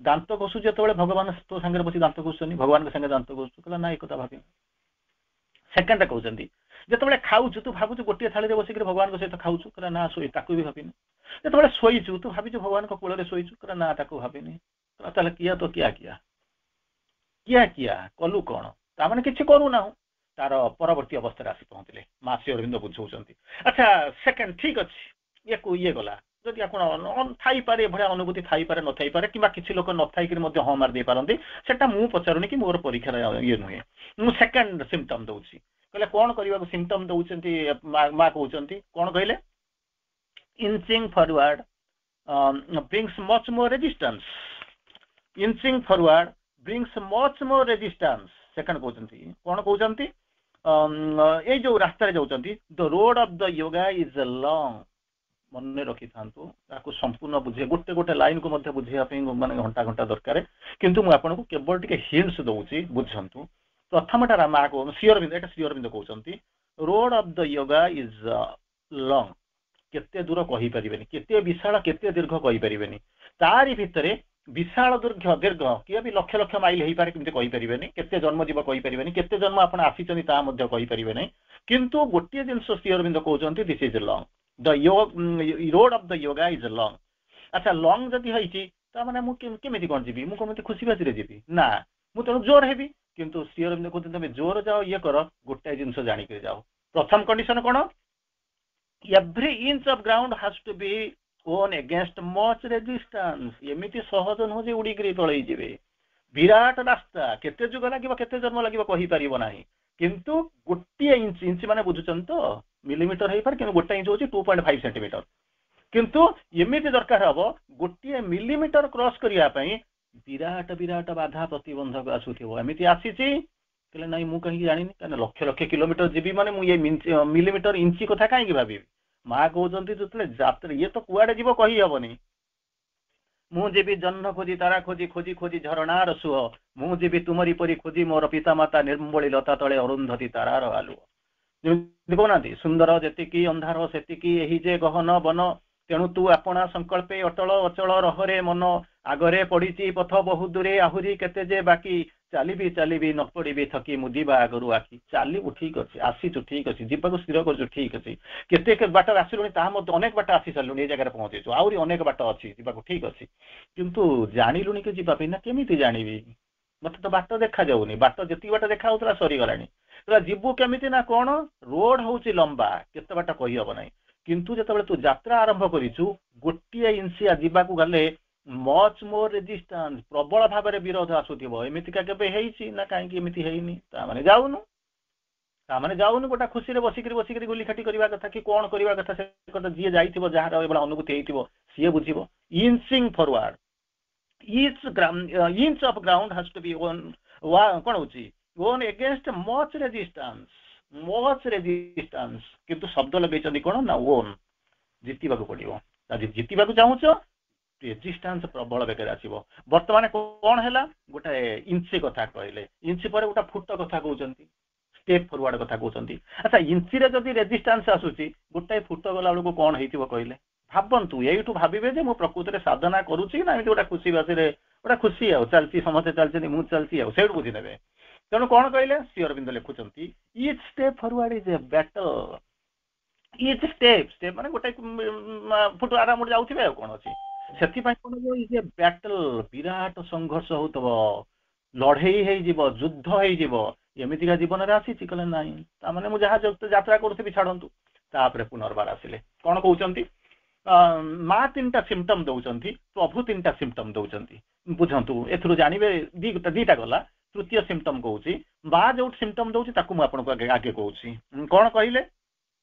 Speaker 1: ଦାନ୍ତ ଘଷୁ ଯେତେବେଳେ ଭଗବାନ ତୋ ସାଙ୍ଗରେ ବସି ଦାନ୍ତ ଘଷୁଛନ୍ତି, ଭଗବାନଙ୍କ ସାଙ୍ଗେ ଦାନ୍ତ ଘଷୁଛୁ? କହିଲା ନା, ଏ କଥା ଭାବିନି। ସେକେଣ୍ଡ କହୁଛନ୍ତି, ଯେତେବେଳେ ଖାଉଛୁ ତୁ ଭାବୁଛୁ ଗୋଟିଏ ଥାଳିରେ ବସିକରି ଭଗବାନଙ୍କ ସହିତ ଖାଉଛୁ? କହିଲା ନା, ତାକୁ ବି ଭାବିନି। ଯେତେବେଳେ ଶୋଇଛୁ ତୁ ଭାବିଛୁ ଭଗବାନଙ୍କ କୋଳରେ ଶୋଇଛୁ? କହିଲା ନା, ତାକୁ ଭାବିନି। ତାହେଲେ କିଆ ତ କିଆ କଲୁ କ'ଣ? ତାମାନେ କିଛି କରୁନାହୁଁ। ତାର ପରବର୍ତ୍ତୀ ଅବସ୍ଥାରେ ଆସି ପହଞ୍ଚିଲେ ମା ଶ୍ରୀ ଅରବିନ୍ଦ ବୁଝାଉଛନ୍ତି। ଆଚ୍ଛା, ସେକେଣ୍ଡ ଠିକ ଅଛି, ଇଏ ଗଲା। ଯଦି ଆପଣ ଥାଇପାରେ, ଏଭଳିଆ ଅନୁଭୂତି ଥାଇପାରେ, ନଥାଇପାରେ, କିମ୍ବା କିଛି ଲୋକ ନଥାଇକରି ମଧ୍ୟ ହଁ ମାରି ଦେଇପାରନ୍ତି, ସେଟା ମୁଁ ପଚାରୁନି କି ମୋର ପରୀକ୍ଷାର ଇଏ ନୁହେଁ। ମୁଁ ସେକେଣ୍ଡ ସିମ୍ପଟମ୍ ଦଉଛି। କହିଲେ କ'ଣ କରିବାକୁ ସିମ୍ପଟମ୍ ଦଉଛନ୍ତି? ମା କହୁଛନ୍ତି କ'ଣ କହିଲେ? ଇଞ୍ଚିଂ forward brings much more resistance. Inching forward brings much more resistance. Second କହୁଛନ୍ତି, କ'ଣ କହୁଛନ୍ତି? ଏଇ ଯୋଉ ରାସ୍ତାରେ ଯାଉଛନ୍ତି, the road of the yoga is long. ମନେ ରଖିଥାନ୍ତୁ, ତାକୁ ସମ୍ପୂର୍ଣ୍ଣ ବୁଝିବେ, ଗୋଟେ ଗୋଟେ ଲାଇନକୁ ମଧ୍ୟ ବୁଝିବା ପାଇଁ ମାନେ ଘଣ୍ଟା ଘଣ୍ଟା ଦରକାର। କିନ୍ତୁ ମୁଁ ଆପଣଙ୍କୁ କେବଳ ଟିକେ ହିଣ୍ଟସ୍ ଦଉଛି, ବୁଝନ୍ତୁ। ପ୍ରଥମଟା ମା ଶ୍ରୀ ଅରବିନ୍ଦ, ଏଟା ଶ୍ରୀ ଅରବିନ୍ଦ କହୁଛନ୍ତି, road of the yoga is long. କେତେ ଦୂର କହିପାରିବେନି, କେତେ ବିଶାଳ କେତେ ଦୀର୍ଘ କହିପାରିବେନି, ତାରି ଭିତରେ ବିଶାଳ ଦୀର୍ଘ କିଏ ବି ଲକ୍ଷ ଲକ୍ଷ ମାଇଲ ହେଇପାରେ, କେମିତି କହିପାରିବେନି, କେତେ ଜନ୍ମ ଯିବ କହିପାରିବେନି, କେତେ ଜନ୍ମ ଆପଣ ଆସିଛନ୍ତି ତାହା ମଧ୍ୟ କହିପାରିବେ ନାହିଁ। କିନ୍ତୁ ଗୋଟିଏ ଜିନିଷ ଶ୍ରୀ ଅରବିନ୍ଦ କହୁଛନ୍ତି, this is long, the road of the yoga is long. ଆଚ୍ଛା, ଲଙ୍ଗ ଯଦି ହେଇଛି ତାମାନେ ମୁଁ କେମିତି କ'ଣ ଯିବି? ମୁଁ କେମିତି ଖୁସିବାସିରେ ଯିବି? ନା, ମୁଁ ତେଣୁ ଜୋର ହେବି। କିନ୍ତୁ ଶ୍ରୀ ଅରବିନ୍ଦ କହୁଛନ୍ତି, ତମେ ଜୋର ଯାଅ, ଇଏ କର, ଗୋଟାଏ ଜିନିଷ ଜାଣିକରି ଯାଅ। ପ୍ରଥମ କଣ୍ଡିସନ କ'ଣ? every inch of ground has to be won against much resistance. ଏମିତି ସହଜ ନୁହଁ ଯେ ଉଡ଼ିକିରି ତଳେଇ ଯିବେ। ବିରାଟ ରାସ୍ତା, କେତେ ଯୁଗ ଲାଗିବ, କେତେ ଜନ୍ମ ଲାଗିବ କହିପାରିବ ନାହିଁ। କିନ୍ତୁ ଗୋଟିଏ ଇଞ୍ଚ ମାନେ ବୁଝୁଛନ୍ତି ତ, ମିଲିମିଟର ହେଇପାରେ, କିନ୍ତୁ ଗୋଟେ ଇଞ୍ଚ ହଉଛି 2.5 ସେଣ୍ଟିମିଟର। କିନ୍ତୁ ଏମିତି ଦରକାର ହବ, ଗୋଟିଏ ମିଲିମିଟର କ୍ରସ୍ କରିବା ପାଇଁ ବିରାଟ ବିରାଟ ବାଧା ପ୍ରତିବନ୍ଧକ ଆସୁଥିବ। ଏମିତି ଆସିଛି? କହିଲେ ନାଇଁ, ମୁଁ କାହିଁକି ଜାଣିନି, କାରଣ ଲକ୍ଷ ଲକ୍ଷ କିଲୋମିଟର ଯିବି ମାନେ ମୁଁ ଏ ମିଲିମିଟର ଇଞ୍ଚ କଥା କାହିଁକି ଭାବିବି? ମା କହୁଛନ୍ତି, ଯେତେବେଳେ ଯାତ୍ରା, ଇଏ ତ କୁଆଡେ ଯିବ କହିହବନି। ମୁଁ ଯିବି ଜହ୍ନ ଖୋଜି ତାରା ଖୋଜି ଖୋଜି ଖୋଜି ଝରଣାର ସୁଅ, ମୁଁ ଯିବି ତୁମରି ପରି ଖୋଜି ମୋର ପିତାମାତା ନିର୍ମଳି ଲତା ତଳେ ଅରୁନ୍ଧତୀ ତାରାର ଆଲୁଅ। ଯେମିତି କହୁନାହାନ୍ତି, ସୁନ୍ଦର ଯେତିକି ଅନ୍ଧାର ସେତିକି ଏହି ଯେ ଗହନ ବନ, ତେଣୁ ତୁ ଆପଣା ସଂକଳ୍ପେ ଅଟଳ ଅଚଳ ରହରେ ମନ, ଆଗରେ ପଡ଼ିଛି ପଥ ବହୁ ଦୂରେ ଆହୁରି କେତେ ଯେ ବାକି, ଚାଲିବି ଚାଲିବି ନ ପଡ଼ିବି ଥକି ମୁଦିବା ଆଗରୁ ଆଖି ଚାଲିବୁ ଠିକ ଅଛି ଆସିଛୁ ଠିକ ଅଛି ଯିବାକୁ ସ୍ଥିର କରୁଛୁ ଠିକ ଅଛି କେତେ ବାଟ ଆସିଲୁଣି ତାହା ମଧ୍ୟ ଅନେକ ବାଟ ଆସି ସାରିଲୁଣି ଏ ଜାଗାରେ ପହଞ୍ଚିଛୁ ଆହୁରି ଅନେକ ବାଟ ଅଛି ଯିବାକୁ ଠିକ ଅଛି କିନ୍ତୁ ଜାଣିଲୁଣି କି ଯିବା ପାଇଁ ନା କେମିତି ଜାଣିବି ମତେ ତ ବାଟ ଦେଖାଯାଉନି ବାଟ ଯେତିକି ବାଟ ଦେଖା ହଉଥିଲା ସରିଗଲାଣି ଯିବୁ କେମିତି ନା କଣ ରୋଡ ହଉଛି ଲମ୍ବା କେତେ ବାଟ କହିହବ ନାହିଁ କିନ୍ତୁ ଯେତେବେଳେ ତୁ ଯାତ୍ରା ଆରମ୍ଭ କରିଛୁ ଗୋଟିଏ ଇଞ୍ଚିଆ ଯିବାକୁ ଗଲେ ମଚ୍ ମୋର ରେଜିଷ୍ଟାନ୍ସ ପ୍ରବଳ ଭାବରେ ବିରୋଧ ଆସୁଥିବ ଏମିତିକା କେବେ ହେଇଛି ନା କାହିଁକି ଏମିତି ହେଇନି ତାମାନେ ଯାଉନୁ ଗୋଟା ଖୁସିରେ ବସିକିରି ଗୁଲି ଖାଟି କରିବା କଥା କି କଣ କରିବା କଥା ସେ କଥା ଯିଏ ଯାଇଥିବ ଯାହାର ଏଭଳିଆ ଅନୁଭୂତି ହେଇଥିବ ସିଏ ବୁଝିବ ଇଞ୍ଚିଂ forward inch of ground has to be କଣ ହଉଛି own against much resistance କିନ୍ତୁ ଶବ୍ଦ ଲଗେଇଛନ୍ତି କଣ ନା own ଜିତିବାକୁ ପଡିବ ଯଦି ଜିତିବାକୁ ଚାହୁଁଛ ରେଜିଷ୍ଟାନ୍ସ ପ୍ରବଳ ବେଗରେ ଆସିବ ବର୍ତ୍ତମାନ କଣ ହେଲା ଗୋଟେ ଇଞ୍ଚି କଥା କହିଲେ ଇଞ୍ଚି ପରେ ଗୋଟେ ଫୁଟ କଥା କହୁଛନ୍ତି ଷ୍ଟେପ ଫରୱାର୍ଡ କଥା କହୁଛନ୍ତି ଆଚ୍ଛା ଇଞ୍ଚିରେ ଯଦି ରେଜିଷ୍ଟାନ୍ସ ଆସୁଛି ଗୋଟାଏ ଫୁଟ ଗଲା ବେଳକୁ କଣ ହେଇଥିବ କହିଲେ ଭାବନ୍ତୁ ଏଇଠୁ ଭାବିବେ ଯେ ମୁଁ ପ୍ରକୃତରେ ସାଧନା କରୁଛି ନା ଏମିତି ଗୋଟେ ଖୁସି ବାସିରେ ଗୋଟେ ଖୁସି ଆଉ ଚାଲିଛି ସମସ୍ତେ ଚାଲିଛନ୍ତି ମୁଁ ଚାଲିଛି ଆଉ ସେଇଠୁ ବୁଝିନେବେ ତେଣୁ କଣ କହିଲେ ଶ୍ରୀ ଅରବିନ୍ଦ ଲେଖୁଛନ୍ତି each step forward is a battle each step ମାନେ ଗୋଟେ ଫୁଟ ଆରାମରେ ଯାଉଥିବେ ଆଉ କଣ ଅଛି ସେଥିପାଇଁ କଣ ଇଜ ଏ ବ୍ୟାଟଲ ବିରାଟ ସଂଘର୍ଷ ହଉଥିବ ଲଢେଇ ହେଇଯିବ ଯୁଦ୍ଧ ହେଇଯିବ ଏମିତିକା ଜୀବନରେ ଆସିଛି କହିଲେ ନାହିଁ ତାମାନେ ମୁଁ ଯାହା ଯାତ୍ରା କରୁଥିବି ଛାଡନ୍ତୁ ତାପରେ ପୁନର୍ବାର ଆସିଲେ କଣ କହୁଛନ୍ତି ମା ତିନିଟା ସିମ୍ପଟମ ଦଉଛନ୍ତି ପ୍ରଭୁ ତିନିଟା ସିମ୍ପଟମ ଦଉଛନ୍ତି ବୁଝନ୍ତୁ ଏଥିରୁ ଜାଣିବେ ଦିଟା ଗଲା ତୃତୀୟ ସିମ୍ପଟମ କହୁଛି ମା ଯୋଉଠି ସିମ୍ପଟମ ଦଉଛି ତାକୁ ମୁଁ ଆପଣଙ୍କୁ ଆଗେ କହୁଛି କଣ କହିଲେ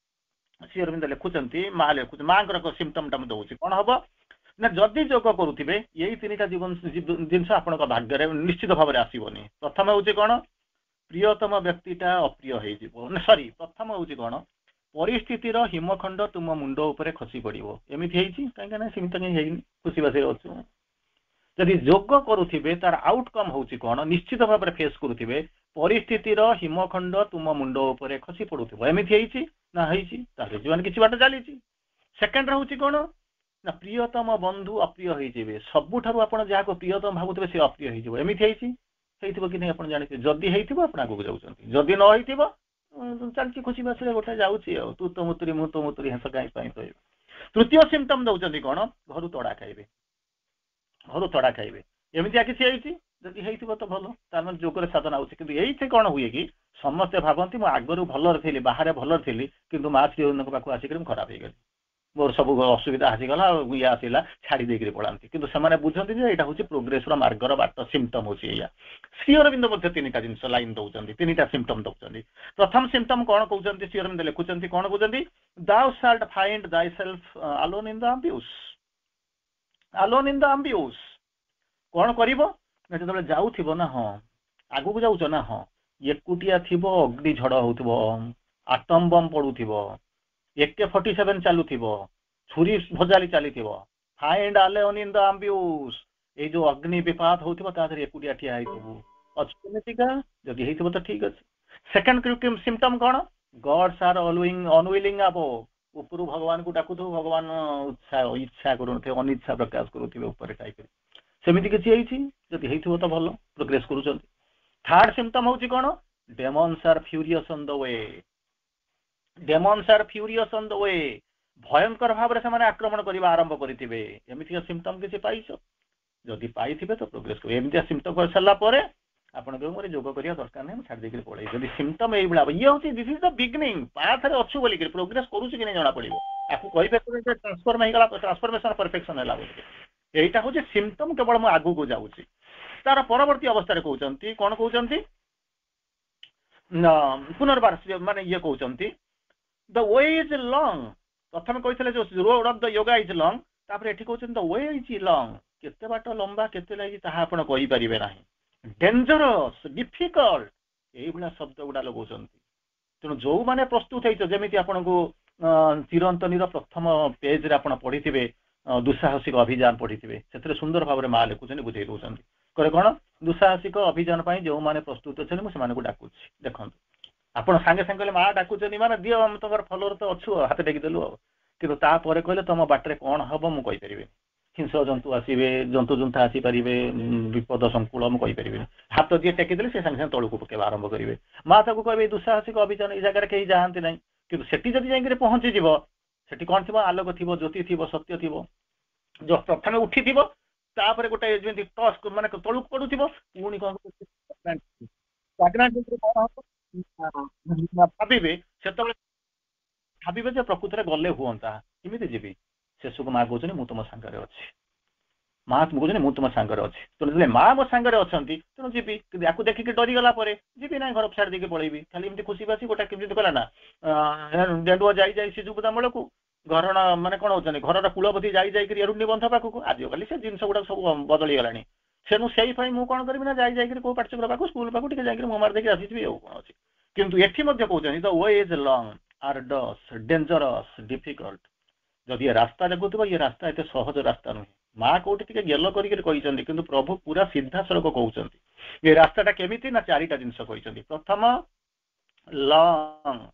Speaker 1: ଶ୍ରୀ ଅରବିନ୍ଦ ଲେଖୁଛନ୍ତି ମାଙ୍କର ସିମ୍ପଟମ ଟା ମୁଁ ଦଉଛି କଣ ହବ ନା ଯଦି ଯୋଗ କରୁଥିବେ ଏଇ ତିନିଟା ଜିନିଷ ଆପଣଙ୍କ ଭାଗ୍ୟରେ ନିଶ୍ଚିତ ଭାବରେ ଆସିବନି ପ୍ରଥମ ହଉଛି କଣ ପ୍ରିୟତମ ବ୍ୟକ୍ତିଟା ଅପ୍ରିୟ ହେଇଯିବ ପ୍ରଥମ ହଉଛି କଣ ପରିସ୍ଥିତିର ହିମଖଣ୍ଡ ତୁମ ମୁଣ୍ଡ ଉପରେ ଖସି ପଡିବ ଏମିତି ହେଇଛି କାହିଁକି ନା ସେମିତି କାହିଁ ହେଇନି ଖୁସି ବାସିରେ ଅଛୁ ଯଦି ଯୋଗ କରୁଥିବେ ତାର ଆଉଟକମ୍ ହଉଛି କଣ ନିଶ୍ଚିତ ଭାବରେ ଫେସ୍ କରୁଥିବେ ପରିସ୍ଥିତିର ହିମଖଣ୍ଡ ତୁମ ମୁଣ୍ଡ ଉପରେ ଖସି ପଡୁଥିବ ଏମିତି ହେଇଛି ନା ହେଇଛି ତାହେଲେ ଜୀବନ କିଛି ବାଟ ଚାଲିଛି ସେକେଣ୍ଡ ହଉଛି କଣ ନା ପ୍ରିୟତମ ବନ୍ଧୁ ଅପ୍ରିୟ ହେଇଯିବେ ସବୁଠାରୁ ଆପଣ ଯାହାକୁ ପ୍ରିୟତମ ଭାବୁଥିବେ ସେ ଅପ୍ରିୟ ହେଇଯିବ ଏମିତି ହେଇଥିବ କି ନାହିଁ ଆପଣ ଜାଣିଥିବେ ଯଦି ହେଇଥିବ ଆପଣ ଆଗକୁ ଯାଉଛନ୍ତି ଯଦି ନ ହେଇଥିବ ଚାଲିଛି ଖୁସି ବାସିରେ ଗୋଟେ ଯାଉଛି ଆଉ ତୁ ତ ମୁତୁରି ମୁଁ ତ ମୁତୁରି ହେସ କାହିଁ ପାଇଁ କହିବେ ତୃତୀୟ ସିମ୍ପଟମ ଦଉଛନ୍ତି କଣ ଘରୁ ତଡା ଖାଇବେ ଏମିତିଆ କିଛି ହେଇଛି ଯଦି ହେଇଥିବ ତ ଭଲ ତାମାନେ ଯୋଗରେ ସାଧନା ହଉଛି କିନ୍ତୁ ଏଇଠି କଣ ହୁଏ କି ସମସ୍ତେ ଭାବନ୍ତି ମୁଁ ଆଗରୁ ଭଲରେ ଥିଲି ବାହାରେ ଭଲରେ ଥିଲି କିନ୍ତୁ ମା ଶ୍ରୀ ଅରବିନ୍ଦଙ୍କ ପାଖକୁ ଆସିକରି ମୁଁ ଖରାପ ହେଇଗଲି ମୋର ସବୁ ଅସୁବିଧା ଆସିଗଲା ଇଏ ଆସିଲା ଛାଡି ଦେଇକରି ପଳାନ୍ତି କିନ୍ତୁ ସେମାନେ ବୁଝନ୍ତି ଯେ ଏଇଟା ହଉଛି ପ୍ରୋଗ୍ରେସର ମାର୍ଗର ବାଟ ସିମ୍ପଟମ ହଉଛି ଏଇଆ ଶ୍ରୀ ଅରବିନ୍ଦ ମଧ୍ୟ ତିନିଟା ଜିନିଷ ଲାଇନ ଦଉଛନ୍ତି ତିନିଟା ସିମ୍ପଟମ ଦଉଛନ୍ତି ପ୍ରଥମ ସିମ୍ପଟମ କଣ କହୁଛନ୍ତି ଶ୍ରୀ ଅରବିନ୍ଦ ଲେଖୁଛନ୍ତି କଣ କହୁଛନ୍ତି thou shalt find thyself alone in the abyss କଣ କରିବ ନା ଯେତେବେଳେ ଯାଉଥିବ ନା ହଁ ଆଗକୁ ଯାଉଛ ନା ହଁ ଏକୁଟିଆ ଥିବ ଅଗ୍ନି ଝଡ ହଉଥିବ ଆଟମ ବମ୍ ପଡୁଥିବ AK-47 ଚାଲୁଥିବ ଛୁରୀ ଭଜାଲି ଚାଲିଥିବ find alone in the abyss ଏଇ ଯୋଉ ଅଗ୍ନି ବିପାତ ହଉଥିବ ତା ଦେହରେ ଏକୁଟିଆ ଠିଆ ହେଇଥିବୁ ଅଚେତିକା ଯଦି ହେଇଥିବ ତ ଠିକ ଅଛି ସେକେଣ୍ଡ ସିମ୍ପଟମ କଣ ଗଡ୍ସ ଆର୍ ଅନୱିଲିଂ ଉପରୁ ଭଗବାନଙ୍କୁ ଡାକୁଥିବ ଭଗବାନ ଇଚ୍ଛା କରୁନଥିବେ ଅନିଚ୍ଛା ପ୍ରକାଶ କରୁଥିବେ ଉପରେ ଥାଇକରି ସେମିତି କିଛି ହେଇଛି ଯଦି ହେଇଥିବ ତ ଭଲ ପ୍ରୋଗ୍ରେସ କରୁଛନ୍ତି ଥାର୍ଡ ସିମ୍ପଟମ ହଉଛି କଣ demons R ଫ୍ୟୁରିୟସ୍ on the we ଭୟଙ୍କର ଭାବରେ ସେମାନେ ଆକ୍ରମଣ କରିବା ଆରମ୍ଭ କରିଥିବେ ଏମିତିକା ସିମ୍ପଟମ କିଛି ପାଇଛ ଯଦି ପାଇଥିବେ ତ ପ୍ରୋଗ୍ରେସ କରିବେ ଏମିତିଆ ସିମ୍ପଟମ କରିସାରିଲା ପରେ ଆପଣ କହିବେ ମୋର ଯୋଗ କରିବା ଦରକାର ନାହିଁ ମୁଁ ଛାଡ଼ି ଦେଇକରି ପଳେଇ ଯଦି ସିମ୍ପଟମ ଏଇଭଳିଆ ଇଏ ହଉଛି ଦିସ୍ ଇଜ ଦ ବିଗିନିଂ ପାଥରେ ଅଛୁ ବୋଲିକରି ପ୍ରୋଗ୍ରେସ କରୁଛି କି ନାହିଁ ଜଣା ପଡିବ ଆକୁ କହିବେ ଟ୍ରାନ୍ସଫର୍ମ ହେଇଗଲା ଟ୍ରାନ୍ସଫର୍ମେସନ ପରଫେକ୍ସନ ହେଲା ବୋଲି এইটা হচ্ছে সিম্পটম কেবল ମୁଁ ଆଗକୁ ଯାଉଛି ତାର ପରବର୍ତ୍ତୀ ଅବସ୍ଥାରେ କହୁଛନ୍ତି କଣ କହୁଛନ୍ତି ପୁନର୍ବାର ମାନେ ଇଏ କହୁଛନ୍ତି ଦ ୱେ ଇଜ ଲଙ୍ଗ ପ୍ରଥମେ କହିଥିଲେ ଯୋଉ road of the yoga is long ତାପରେ ଏଠି କହୁଛନ୍ତି ଦ ୱେ ଇଜ ଲଙ୍ଗ କେତେ ବାଟ ଲମ୍ବା କେତେ ଲାଗି ତାହା ଆପଣ କହିପାରିବେ ନାହିଁ ଡେଞ୍ଜରସ୍ ଡିଫିକଲ୍ଟ ଏଇଭଳିଆ ଶବ୍ଦ ଗୁଡା ଲଗାଉଛନ୍ତି ତେଣୁ ଯୋଉମାନେ ପ୍ରସ୍ତୁତ ହେଇଛ ଯେମିତି ଆପଣଙ୍କୁ ଚିରନ୍ତନୀର ପ୍ରଥମ ପେଜରେ ଆପଣ ପଢିଥିବେ ଦୁଃସାହସିକ ଅଭିଯାନ ପଢିଥିବେ ସେଥିରେ ସୁନ୍ଦର ଭାବରେ ମା ଲେଖୁଛନ୍ତି ବୁଝେଇ ଦଉଛନ୍ତି କରେ କଣ ଦୁଃସାହସିକ ଅଭିଯାନ ପାଇଁ ଯୋଉମାନେ ପ୍ରସ୍ତୁତ ଅଛନ୍ତି ମୁଁ ସେମାନଙ୍କୁ ଡାକୁଛି ଦେଖନ୍ତୁ ଆପଣ ସାଙ୍ଗେ ସାଙ୍ଗେ କହିଲେ ମା ଡାକୁଛନ୍ତି ମାନେ ଦିଅ ତମର ଫଲୋର ତ ଅଛୁ ହାତ ଟେକିଦେଲୁ ଆଉ କିନ୍ତୁ ତାପରେ କହିଲେ ତମ ବାଟରେ କଣ ହବ ମୁଁ କହିପାରିବିନି ହିଂସ୍ର ଜନ୍ତୁ ଆସିବେ, ଜନ୍ତୁ ଜୁନ୍ତା ଆସିପାରିବେ, ବିପଦ ସଂକୁଳ ମୁଁ କହିପାରିବିନି। ହାତ ଯିଏ ଟେକିଦେଲେ ସେ ସାଙ୍ଗେ ସାଙ୍ଗେ ତଳକୁ ପକେଇବା ଆରମ୍ଭ କରିବେ। ମା ତାକୁ କହିବେ ଦୁଃସାହସିକ ଅଭିଯାନ, ଏଇ ଜାଗାରେ କେହି ଯାଆନ୍ତି ନାହିଁ। କିନ୍ତୁ ସେଠି ଯଦି ଯାଇକିରି ପହଞ୍ଚିଯିବ, ସେଠି କ'ଣ ଥିବ? ଆଲୋକ ଥିବ, ଜ୍ୟୋତି ଥିବ, ସତ୍ୟ ଥିବ। ଯୋଉ ପ୍ରଥମେ ଉଠିଥିବ, ତାପରେ ଗୋଟେ ଯେମିତି ଟସ୍ ମାନେ ତଳକୁ ପଡୁଥିବ, ପୁଣି କ'ଣ ଭାବିବେ, ସେତେବେଳେ ଭାବିବେ ଯେ ପ୍ରକୃତରେ ଗଲେ ହୁଅନ୍ତା, କେମିତି ଯିବି? ଶେଷକୁ ମା କହୁଛନ୍ତି ମୁଁ ତୁମ ସାଙ୍ଗରେ ଅଛି। ମା କହୁଛନ୍ତି ମୁଁ ତୁମ ସାଙ୍ଗରେ ଅଛି। ତେଣୁ ଯେତେବେଳେ ମା ମୋ ସାଙ୍ଗରେ ଅଛନ୍ତି ତେଣୁ ଯିବି। କିନ୍ତୁ ୟାକୁ ଦେଖିକି ଡରିଗଲା ପରେ ଯିବି ନାହିଁ, ଘର ଛାଡ଼ି ଦେଇକି ପଳେଇବି। ଖାଲି ଏମିତି ଖୁସି ବାସି ଗୋଟେ କେମିତି କଲା ନା, ଡେଣ୍ଡୁଅ ଯାଇ ଯାଇ ସିଜୁବୁଦା ମୂଳକୁ, ଘରଣା ମାନେ କ'ଣ ହଉଛନ୍ତି, ଘରର କୂଳବତୀ ଯାଇ ଯାଇକରି ଏରୁଣ୍ଡି ବନ୍ଧ ପାଖକୁ। ଆଜିକାଲି ସେ ଜିନିଷ ଗୁଡାକ ସବୁ ବଦଳିଗଲାଣି। ତେଣୁ ସେଇପାଇଁ ମୁଁ କ'ଣ କରିବି ନା, ଯାଇ ଯାଇକରି କୋଉ ପାଠଚକ୍ର ପାଖକୁ, ସ୍କୁଲ ପାଖକୁ ଟିକେ ଯାଇକରି ମୁହଁ ମାରି ଦେଇକି ଆସିଯିବି, ଆଉ କ'ଣ ଅଛି। କିନ୍ତୁ ଏଠି ମଧ୍ୟ କହୁଛନ୍ତି the way is long, arduous, dangerous, difficult. ଯଦି ଏ ରାସ୍ତା ଦେଖୁଥିବ, ଇଏ ରାସ୍ତା ଏତେ ସହଜ ରାସ୍ତା ନୁହେଁ। ମା କୋଉଠି ଟିକେ ଗେଲ କରିକି କହିଛନ୍ତି, କିନ୍ତୁ ପ୍ରଭୁ ପୁରା ସିଧାସଳଖ କହୁଛନ୍ତି। ଏ ରାସ୍ତାଟା କେମିତି ନା, ଚାରିଟା ଜିନିଷ କହିଛନ୍ତି। ପ୍ରଥମ long,